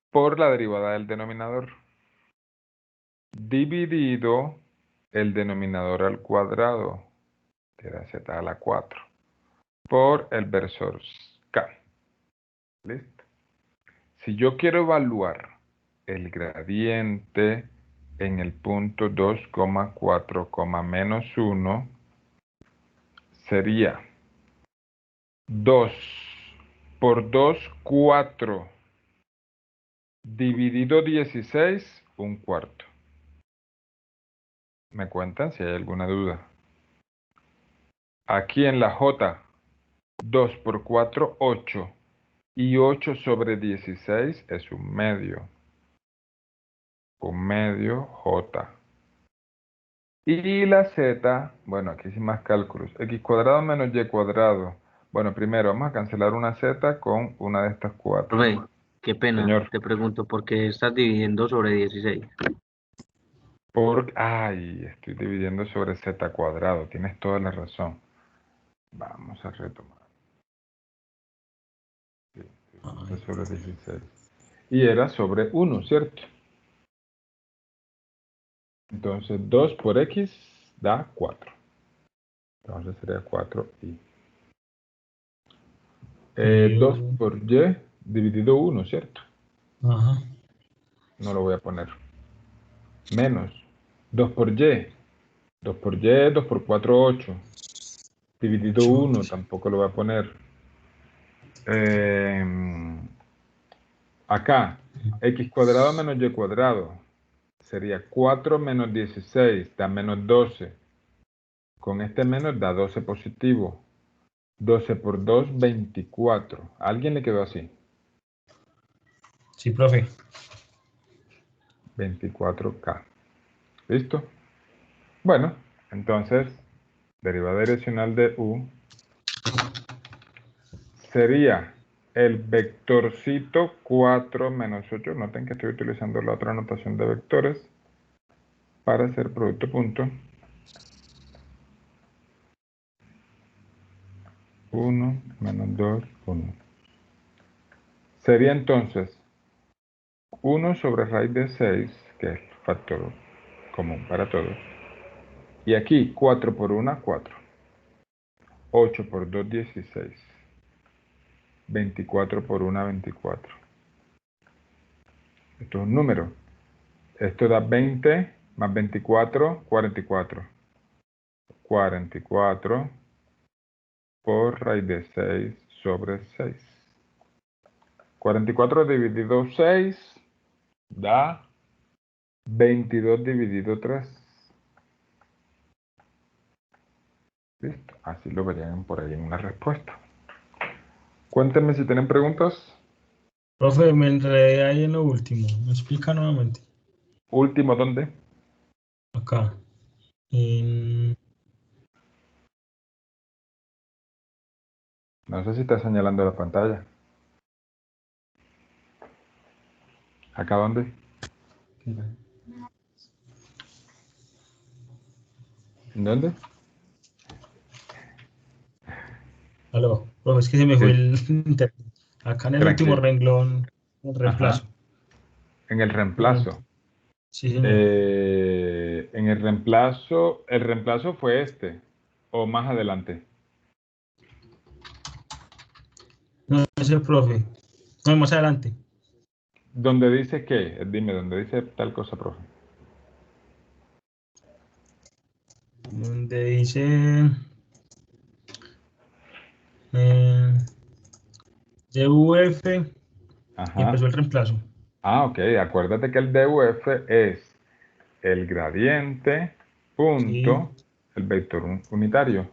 por la derivada del denominador. Dividido el denominador al cuadrado, que era z a la 4, por el versor k. ¿Listo? Si yo quiero evaluar el gradiente en el punto 2,4, menos 1, sería 2 por 2, 4, dividido 16, un cuarto. ¿Me cuentan si hay alguna duda? Aquí en la J, 2 por 4, 8. Y 8 sobre 16 es un medio. Un medio J. Y la Z, bueno, aquí sin más cálculos. X cuadrado menos Y cuadrado. Bueno, primero vamos a cancelar una Z con una de estas 4. Profe, qué pena, Señor. te pregunto, ¿por qué estás dividiendo sobre 16? Ay, estoy dividiendo sobre Z cuadrado. Tienes toda la razón. Vamos a retomar. Sí, sobre 16. Y era sobre 1, ¿cierto? Entonces 2 por X da 4. Entonces sería 4y. 2 por Y dividido 1, ¿cierto? Ajá. No lo voy a poner. Menos 2 por Y. 2 por Y, 2 por 4, 8. Dividido 1, tampoco lo voy a poner. Acá, X cuadrado menos Y cuadrado. Sería 4 menos 16, da menos 12. Con este menos da 12 positivo. 12 por 2, 24. ¿A alguien le quedó así? Sí, profe. 24K. ¿Listo? Bueno, entonces, derivada direccional de U sería el vectorcito 4 menos 8. Noten que estoy utilizando la otra notación de vectores para hacer producto punto. 1 menos 2, 1. Sería entonces 1 sobre raíz de 6, que es el factor común para todos. Y aquí 4 por 1, 4. 8 por 2, 16. 24 por 1, 24. Esto es un número. Esto da 20 más 24, 44. 44 por raíz de 6 sobre 6. 44 dividido 6 da 22 dividido 3. Listo. Así lo verían por ahí en una respuesta. Cuéntenme si tienen preguntas. Profe, me enredé ahí en lo último. ¿Me explica nuevamente? ¿Último dónde? Acá. No sé si está señalando la pantalla. ¿Acá dónde? ¿Dónde? Aló, profe, es que se me fue Sí. el internet. Acá en el último Tranquilo. renglón, el reemplazo. Ajá. En el reemplazo. Sí, señor. En el reemplazo fue este, o más adelante. No, ese profe. No, más adelante. ¿Dónde dice qué? Dime, ¿dónde dice tal cosa, profe? Donde dice DUF y Ajá. empezó el reemplazo. Ah, ok. Acuérdate que el DUF es el gradiente, punto, el vector unitario.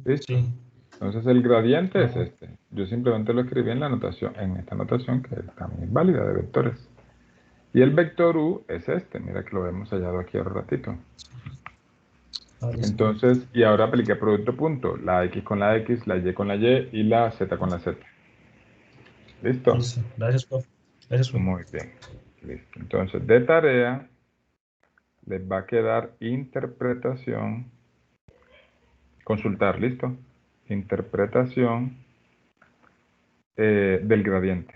¿Listo? Sí. Entonces el gradiente es Ah, este. Yo simplemente lo escribí en la notación, en esta notación que también es válida de vectores. Y el vector U es este. Mira que lo hemos hallado aquí ahora ratito. listo. Entonces, y ahora apliqué producto punto. La X con la X, la Y con la Y y la Z con la Z. ¿Listo? Listo. Gracias, profe. Gracias, profe. Muy bien. Listo. Entonces, de tarea, les va a quedar interpretación. Consultar, ¿listo? Interpretación del gradiente.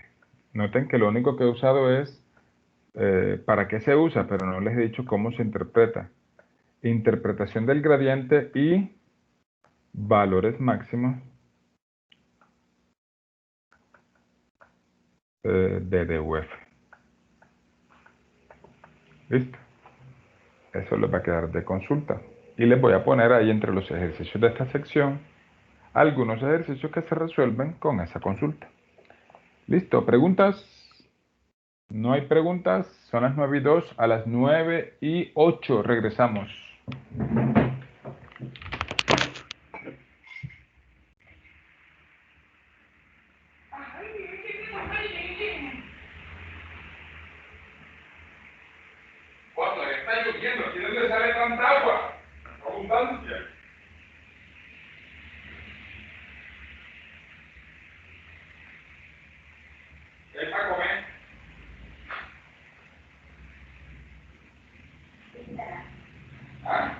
Noten que lo único que he usado es para qué se usa, pero no les he dicho cómo se interpreta. Interpretación del gradiente y valores máximos de DUF. ¿Listo? Eso les va a quedar de consulta. Y les voy a poner ahí entre los ejercicios de esta sección algunos ejercicios que se resuelven con esa consulta. ¿Listo? ¿Preguntas? No hay preguntas. Son las 9:02. A las 9:08 regresamos. Cuando está lloviendo, ¿aquí dónde sale tanta agua? Abundancia. ¿Qué hay para comer? ¿Ah?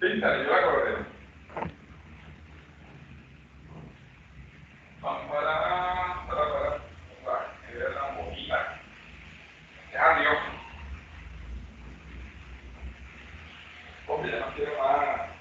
Píntale, yo la correo. Vamos para la bonita. Adiós. Porque ya no quiero más.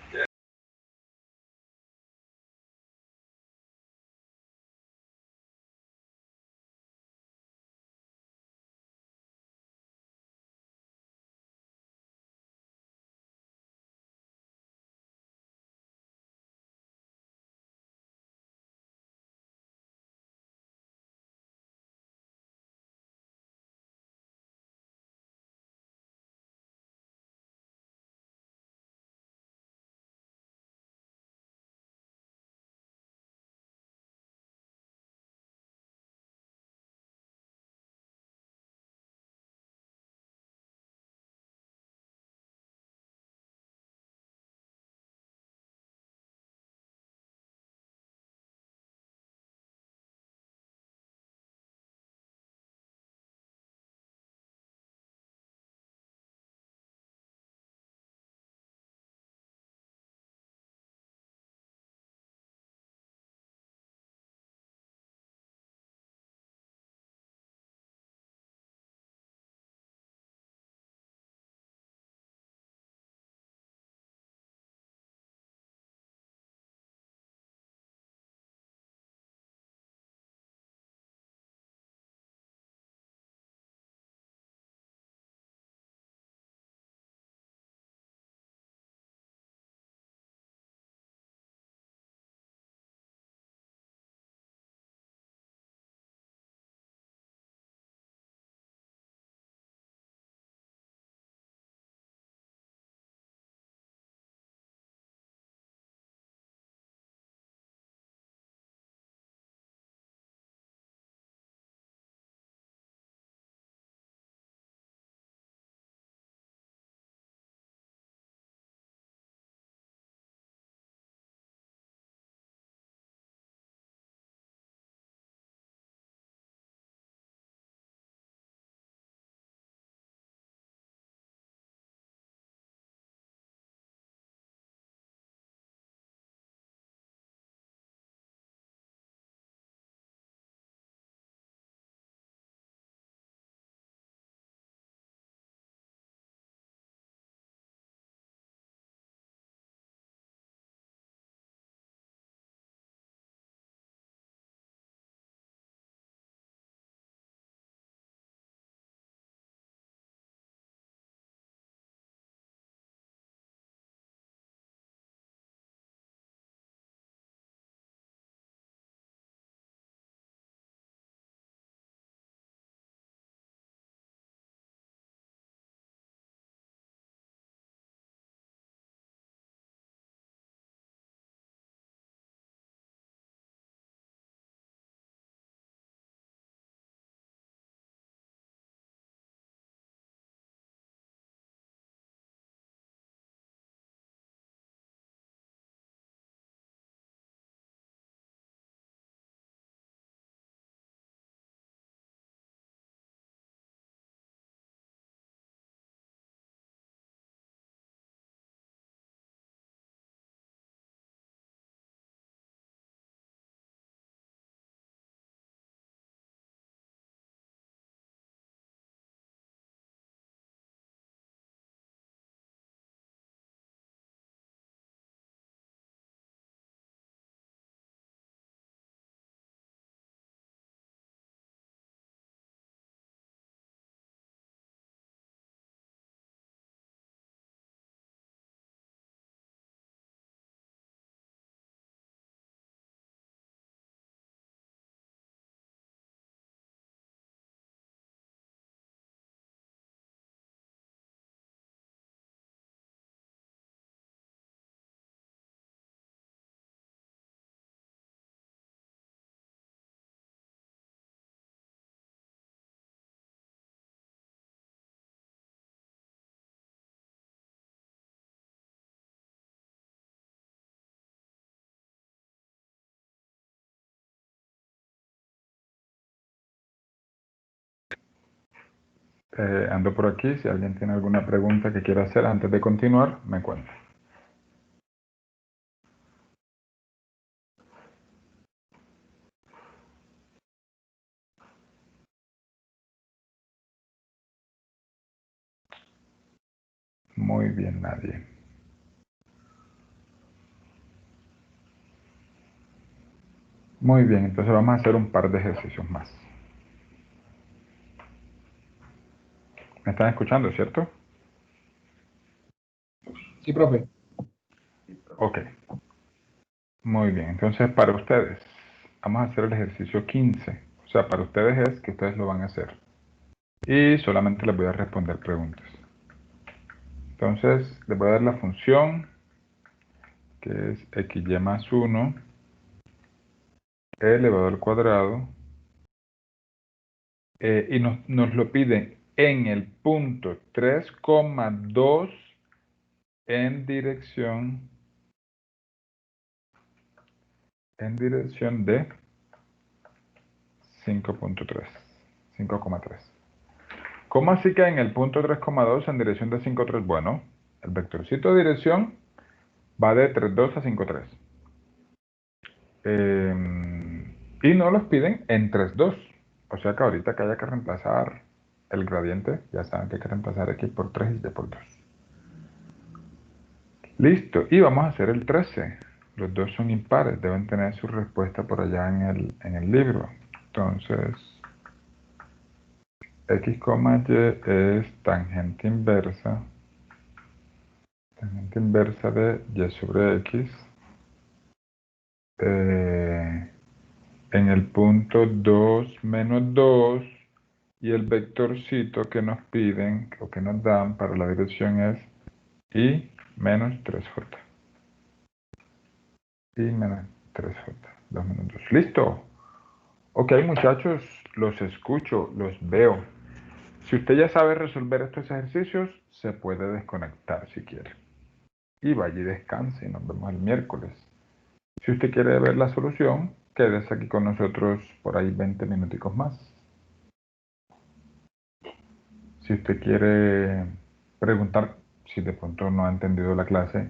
Ando por aquí. Si alguien tiene alguna pregunta que quiera hacer antes de continuar, me cuenta. Muy bien, nadie. Muy bien, entonces vamos a hacer un par de ejercicios más. ¿Me están escuchando, cierto? Sí, profe. Ok. Muy bien, entonces para ustedes, vamos a hacer el ejercicio 15. O sea, para ustedes es que ustedes lo van a hacer. Y solamente les voy a responder preguntas. Entonces, les voy a dar la función, que es xy más 1, elevado al cuadrado, y nos lo piden en el punto 3,2 en dirección de 5.3, 5,3. ¿Cómo así que en el punto 3,2 en dirección de 5,3? Bueno, el vectorcito de dirección va de 3,2 a 5,3. Y nos los piden en 3,2. O sea que ahorita que haya que reemplazar el gradiente, ya saben que hay que reemplazar x por 3 y y por 2. Listo, y vamos a hacer el 13. Los dos son impares, deben tener su respuesta por allá en el libro. Entonces, x, y es tangente inversa de y sobre x en el punto 2 menos 2, y el vectorcito que nos piden o que nos dan para la dirección es y menos 3j. Y menos 3j, 2 menos 2. ¿Listo? Ok, muchachos, los escucho, los veo. Si usted ya sabe resolver estos ejercicios, se puede desconectar si quiere. Y vaya y descanse y nos vemos el miércoles. Si usted quiere ver la solución, quédese aquí con nosotros por ahí 20 minuticos más. Si usted quiere preguntar, si de pronto no ha entendido la clase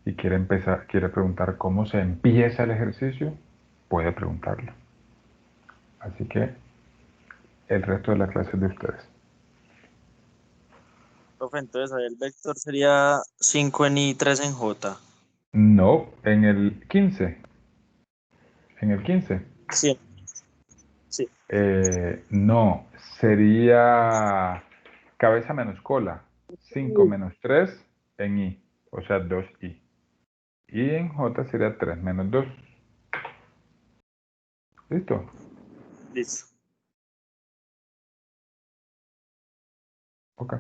y quiere preguntar cómo se empieza el ejercicio, puede preguntarlo. Así que el resto de la clase es de ustedes. Profe, entonces ahí el vector sería 5 en y 3 en j. No, en el 15. En el 15. Sí. Sí. No, sería cabeza menos cola. 5 menos 3 en i, o sea 2i. Y en j sería 3 menos 2. ¿Listo? Listo. Ok.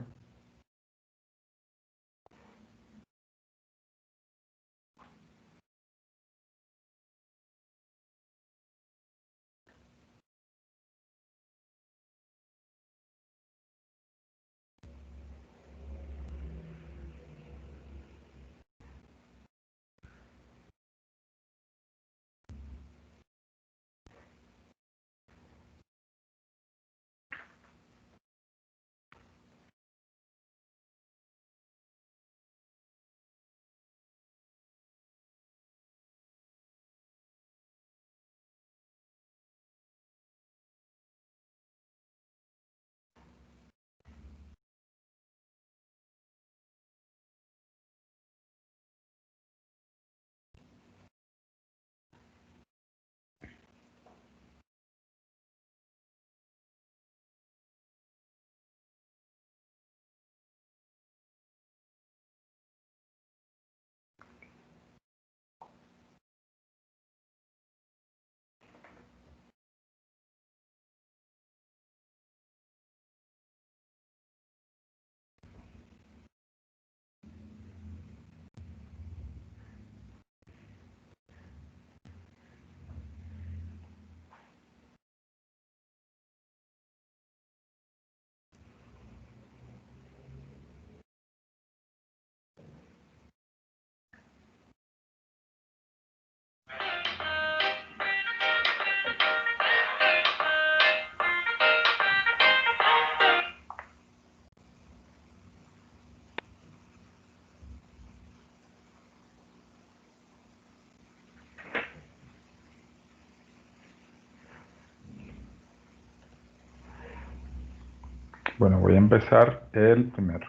Bueno, voy a empezar el primero.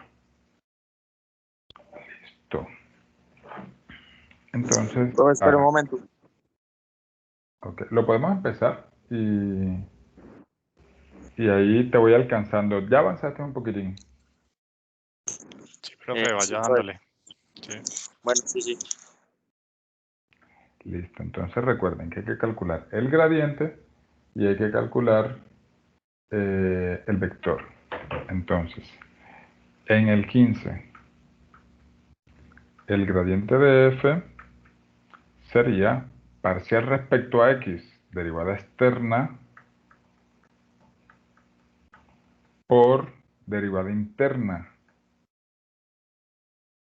Listo. Entonces, Espera un momento. ok, lo podemos empezar y ahí te voy alcanzando. Ya avanzaste un poquitín. Sí, profe, vaya Sí, dándole. Sí. bueno, sí. Listo, entonces recuerden que hay que calcular el gradiente y hay que calcular el vector. Entonces, en el 15, el gradiente de f sería parcial respecto a x, derivada externa, por derivada interna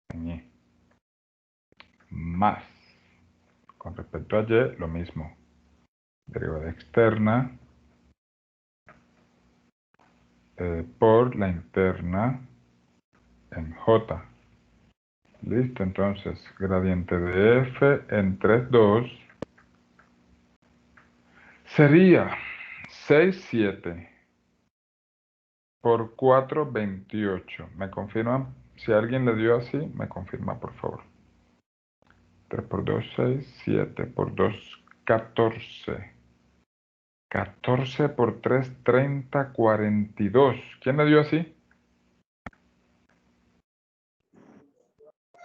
en y, más, con respecto a y, lo mismo, derivada externa por la interna en j. Listo, entonces, gradiente de f en 3,2 sería 6,7 por 4,28. ¿Me confirman? Si alguien le dio así, me confirma, por favor. 3 por 2, 6, 7 por 2, 14. 14 por 3, 30, 42. ¿Quién le dio así?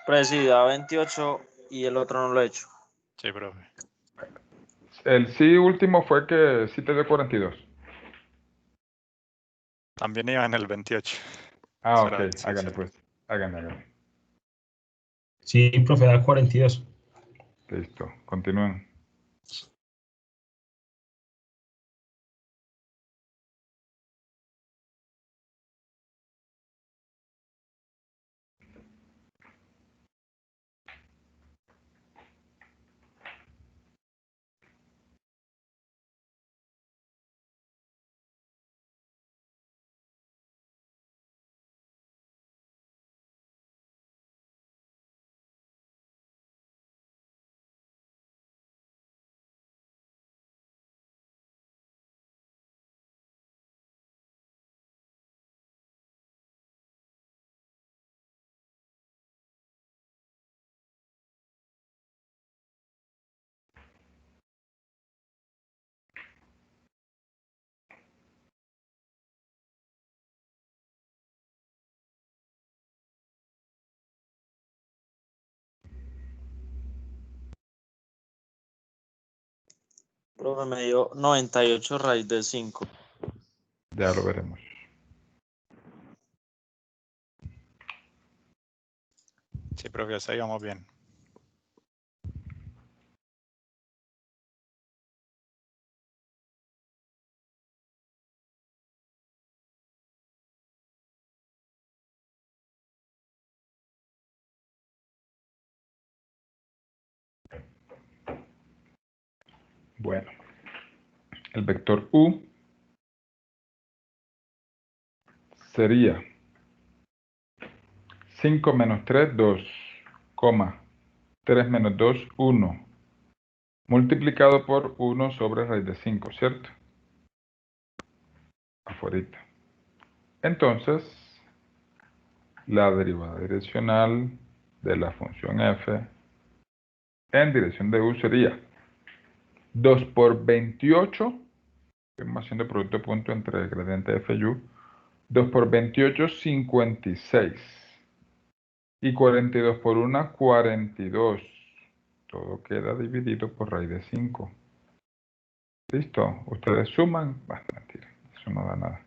Presida 28 y el otro no lo he hecho. Sí, profe. El sí último fue que sí te dio 42. También iba en el 28. Ah, ok, Será, sí, háganle sí. pues. Háganle. Sí, profe, da 42. Listo, continúen. Profe, me dio 98 raíz de 5. Ya lo veremos. Sí, profe, hasta ahí vamos bien. Bueno, el vector u sería 5 menos 3, 2, 3 menos 2, 1, multiplicado por 1 sobre raíz de 5, ¿cierto? Afuerita. Entonces, la derivada direccional de la función f en dirección de u sería 2 por 28, estamos haciendo producto de punto entre el gradiente f y u, 2 por 28, 56. Y 42 por 1, 42. Todo queda dividido por raíz de 5. ¿Listo? Ustedes suman. Mentira, eso no da nada.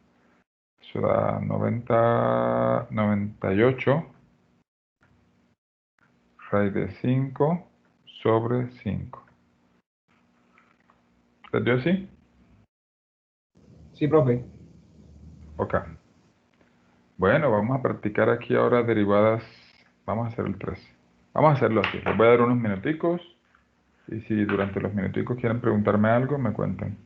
Eso da 98 raíz de 5 sobre 5. ¿Les dio así? Sí, profe. Ok. Bueno, vamos a practicar aquí ahora derivadas. Vamos a hacer el 13. Vamos a hacerlo así. Les voy a dar unos minuticos. Y si durante los minuticos quieren preguntarme algo, me cuentan.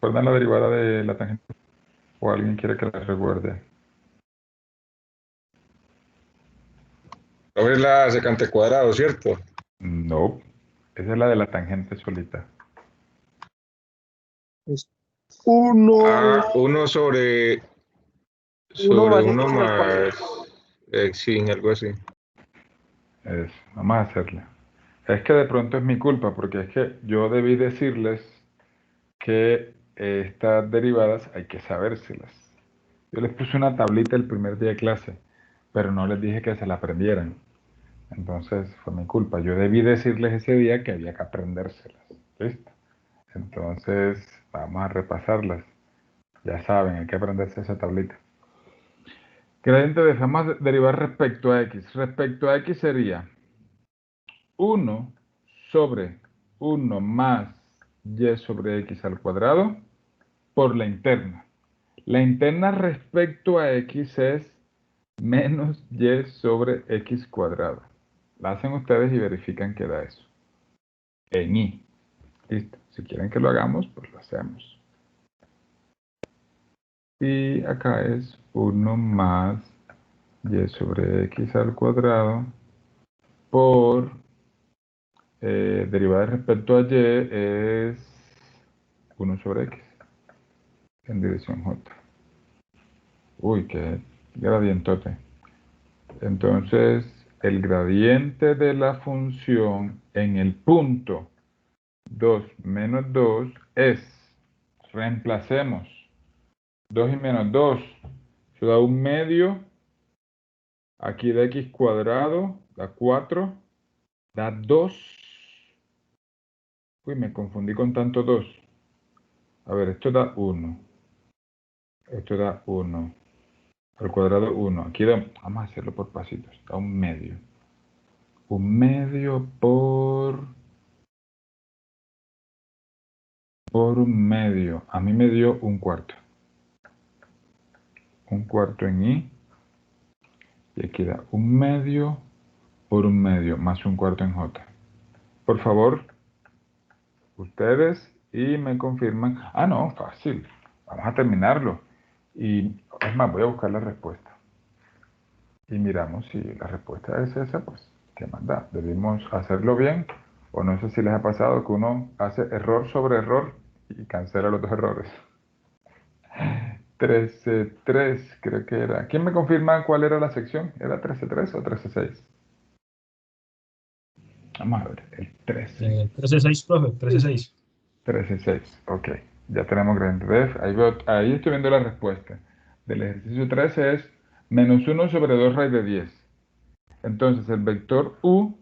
¿Recuerdan la derivada de la tangente? ¿O alguien quiere que la recuerde? No es la secante cuadrado, ¿cierto? No, esa es la de la tangente solita. Ah, 1 sobre más 1 X al cuadrado. más sí, algo así. Eso, vamos a hacerla. Es que de pronto es mi culpa, porque es que yo debí decirles que estas derivadas hay que sabérselas. Yo les puse una tablita el primer día de clase, pero no les dije que se la aprendieran. Entonces fue mi culpa. Yo debí decirles ese día que había que aprendérselas. ¿Listo? Entonces vamos a repasarlas. Ya saben, hay que aprenderse esa tablita. Gradiente de f, vamos a derivar respecto a x. Respecto a x sería 1 sobre 1 más y sobre x al cuadrado por la interna. La interna respecto a x es menos y sobre x cuadrado. La hacen ustedes y verifican que da eso. En y. Listo. Si quieren que lo hagamos, pues lo hacemos. Y acá es 1 más y sobre x al cuadrado por derivada respecto a y es 1 sobre x en dirección j. Uy, qué gradientote. Entonces, el gradiente de la función en el punto 2 menos 2 es, reemplacemos 2 y menos 2, eso da 1 medio, aquí da x cuadrado, da 4, da 2. Uy, me confundí con tanto 2. A ver, esto da 1. Esto da 1. Al cuadrado 1. Aquí da, vamos a hacerlo por pasitos. Da 1 medio. 1 medio por 1 medio. A mí me dio 1 cuarto. 1 cuarto en y. Y aquí da 1 medio por 1 medio más 1 cuarto en j. Por favor, ustedes y me confirman. Ah, no, fácil. Vamos a terminarlo. Y es más, voy a buscar la respuesta. Y miramos si la respuesta es esa, pues, ¿qué más da? Debimos hacerlo bien. O no sé si les ha pasado que uno hace error sobre error y cancela los dos errores. 13.3 creo que era. ¿Quién me confirma cuál era la sección? ¿Era 13.3 o 13.6? Vamos a ver, el 13. 13.6, profe, 13.6. 13.6, ok. Ya tenemos gradiente de f. Ahí estoy viendo la respuesta. Del ejercicio 13 es menos 1 sobre 2 raíz de 10. Entonces el vector u,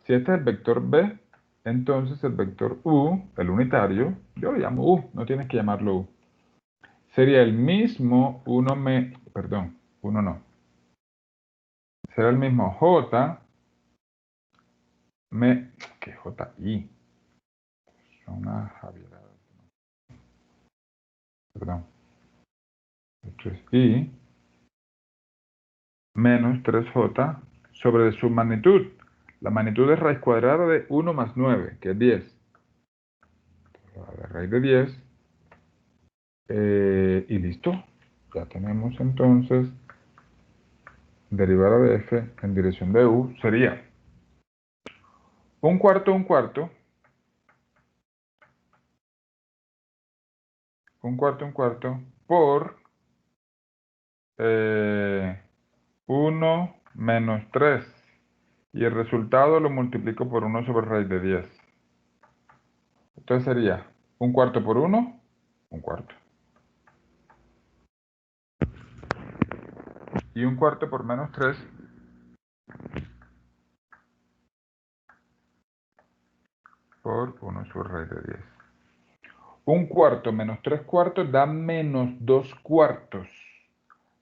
si este es el vector b, entonces el vector u, el unitario, yo lo llamo u, no tienes que llamarlo u. Sería el mismo 1 no. Será el mismo j, que ji. Son una javierada. Perdón. Esto es i menos 3j sobre su magnitud. La magnitud es raíz cuadrada de 1 más 9, que es 10. La raíz de 10. Y listo. Ya tenemos entonces derivada de f en dirección de u sería 1 cuarto, 1 cuarto. 1 cuarto, 1 cuarto por 1 menos 3. Y el resultado lo multiplico por 1 sobre raíz de 10. Entonces sería 1 cuarto por 1, 1 cuarto. Y 1 cuarto por menos 3 por 1 sobre raíz de 10. 1 cuarto menos 3 cuartos da menos 2 cuartos.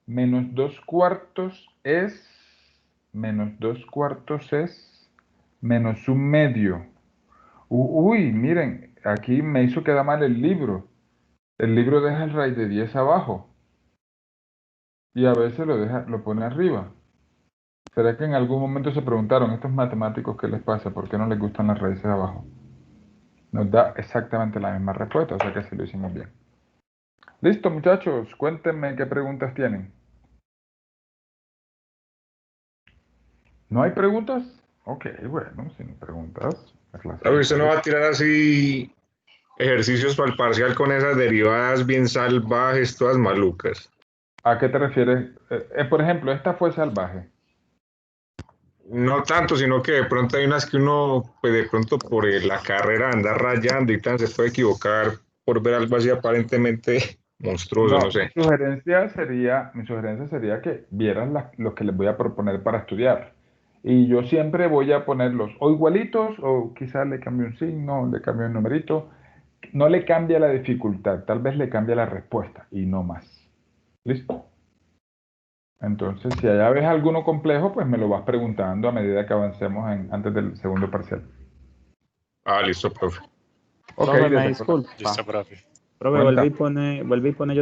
Menos 2 cuartos es menos 1 medio. Uy, miren, aquí me hizo quedar mal el libro. El libro deja el raíz de 10 abajo. Y a veces lo pone arriba. ¿Será que en algún momento se preguntaron, estos matemáticos, qué les pasa? ¿Por qué no les gustan las raíces abajo? Nos da exactamente la misma respuesta, o sea que sí lo hicimos bien. Listo, muchachos, cuéntenme qué preguntas tienen. ¿No hay preguntas? Ok, bueno, sin preguntas. la clase Pero usted no va sigue. a tirar así ejercicios para el parcial con esas derivadas bien salvajes, todas malucas. ¿A qué te refieres? Por ejemplo, esta fue salvaje. No tanto, sino que de pronto hay unas que uno, pues de pronto por la carrera anda rayando y tal, se puede equivocar por ver algo así aparentemente monstruoso, no No, sé. mi sugerencia sería que vieran lo que les voy a proponer para estudiar. Y yo siempre voy a ponerlos o igualitos o quizás le cambio un signo, le cambio un numerito. No le cambia la dificultad, tal vez le cambia la respuesta y no más. ¿Listo? Entonces, si allá ves alguno complejo, pues me lo vas preguntando a medida que avancemos antes del segundo parcial. Ah, listo, profe. Ok, Profe, me desde disculpa. Listo, profe. Profe, Cuenta. vuelve y pone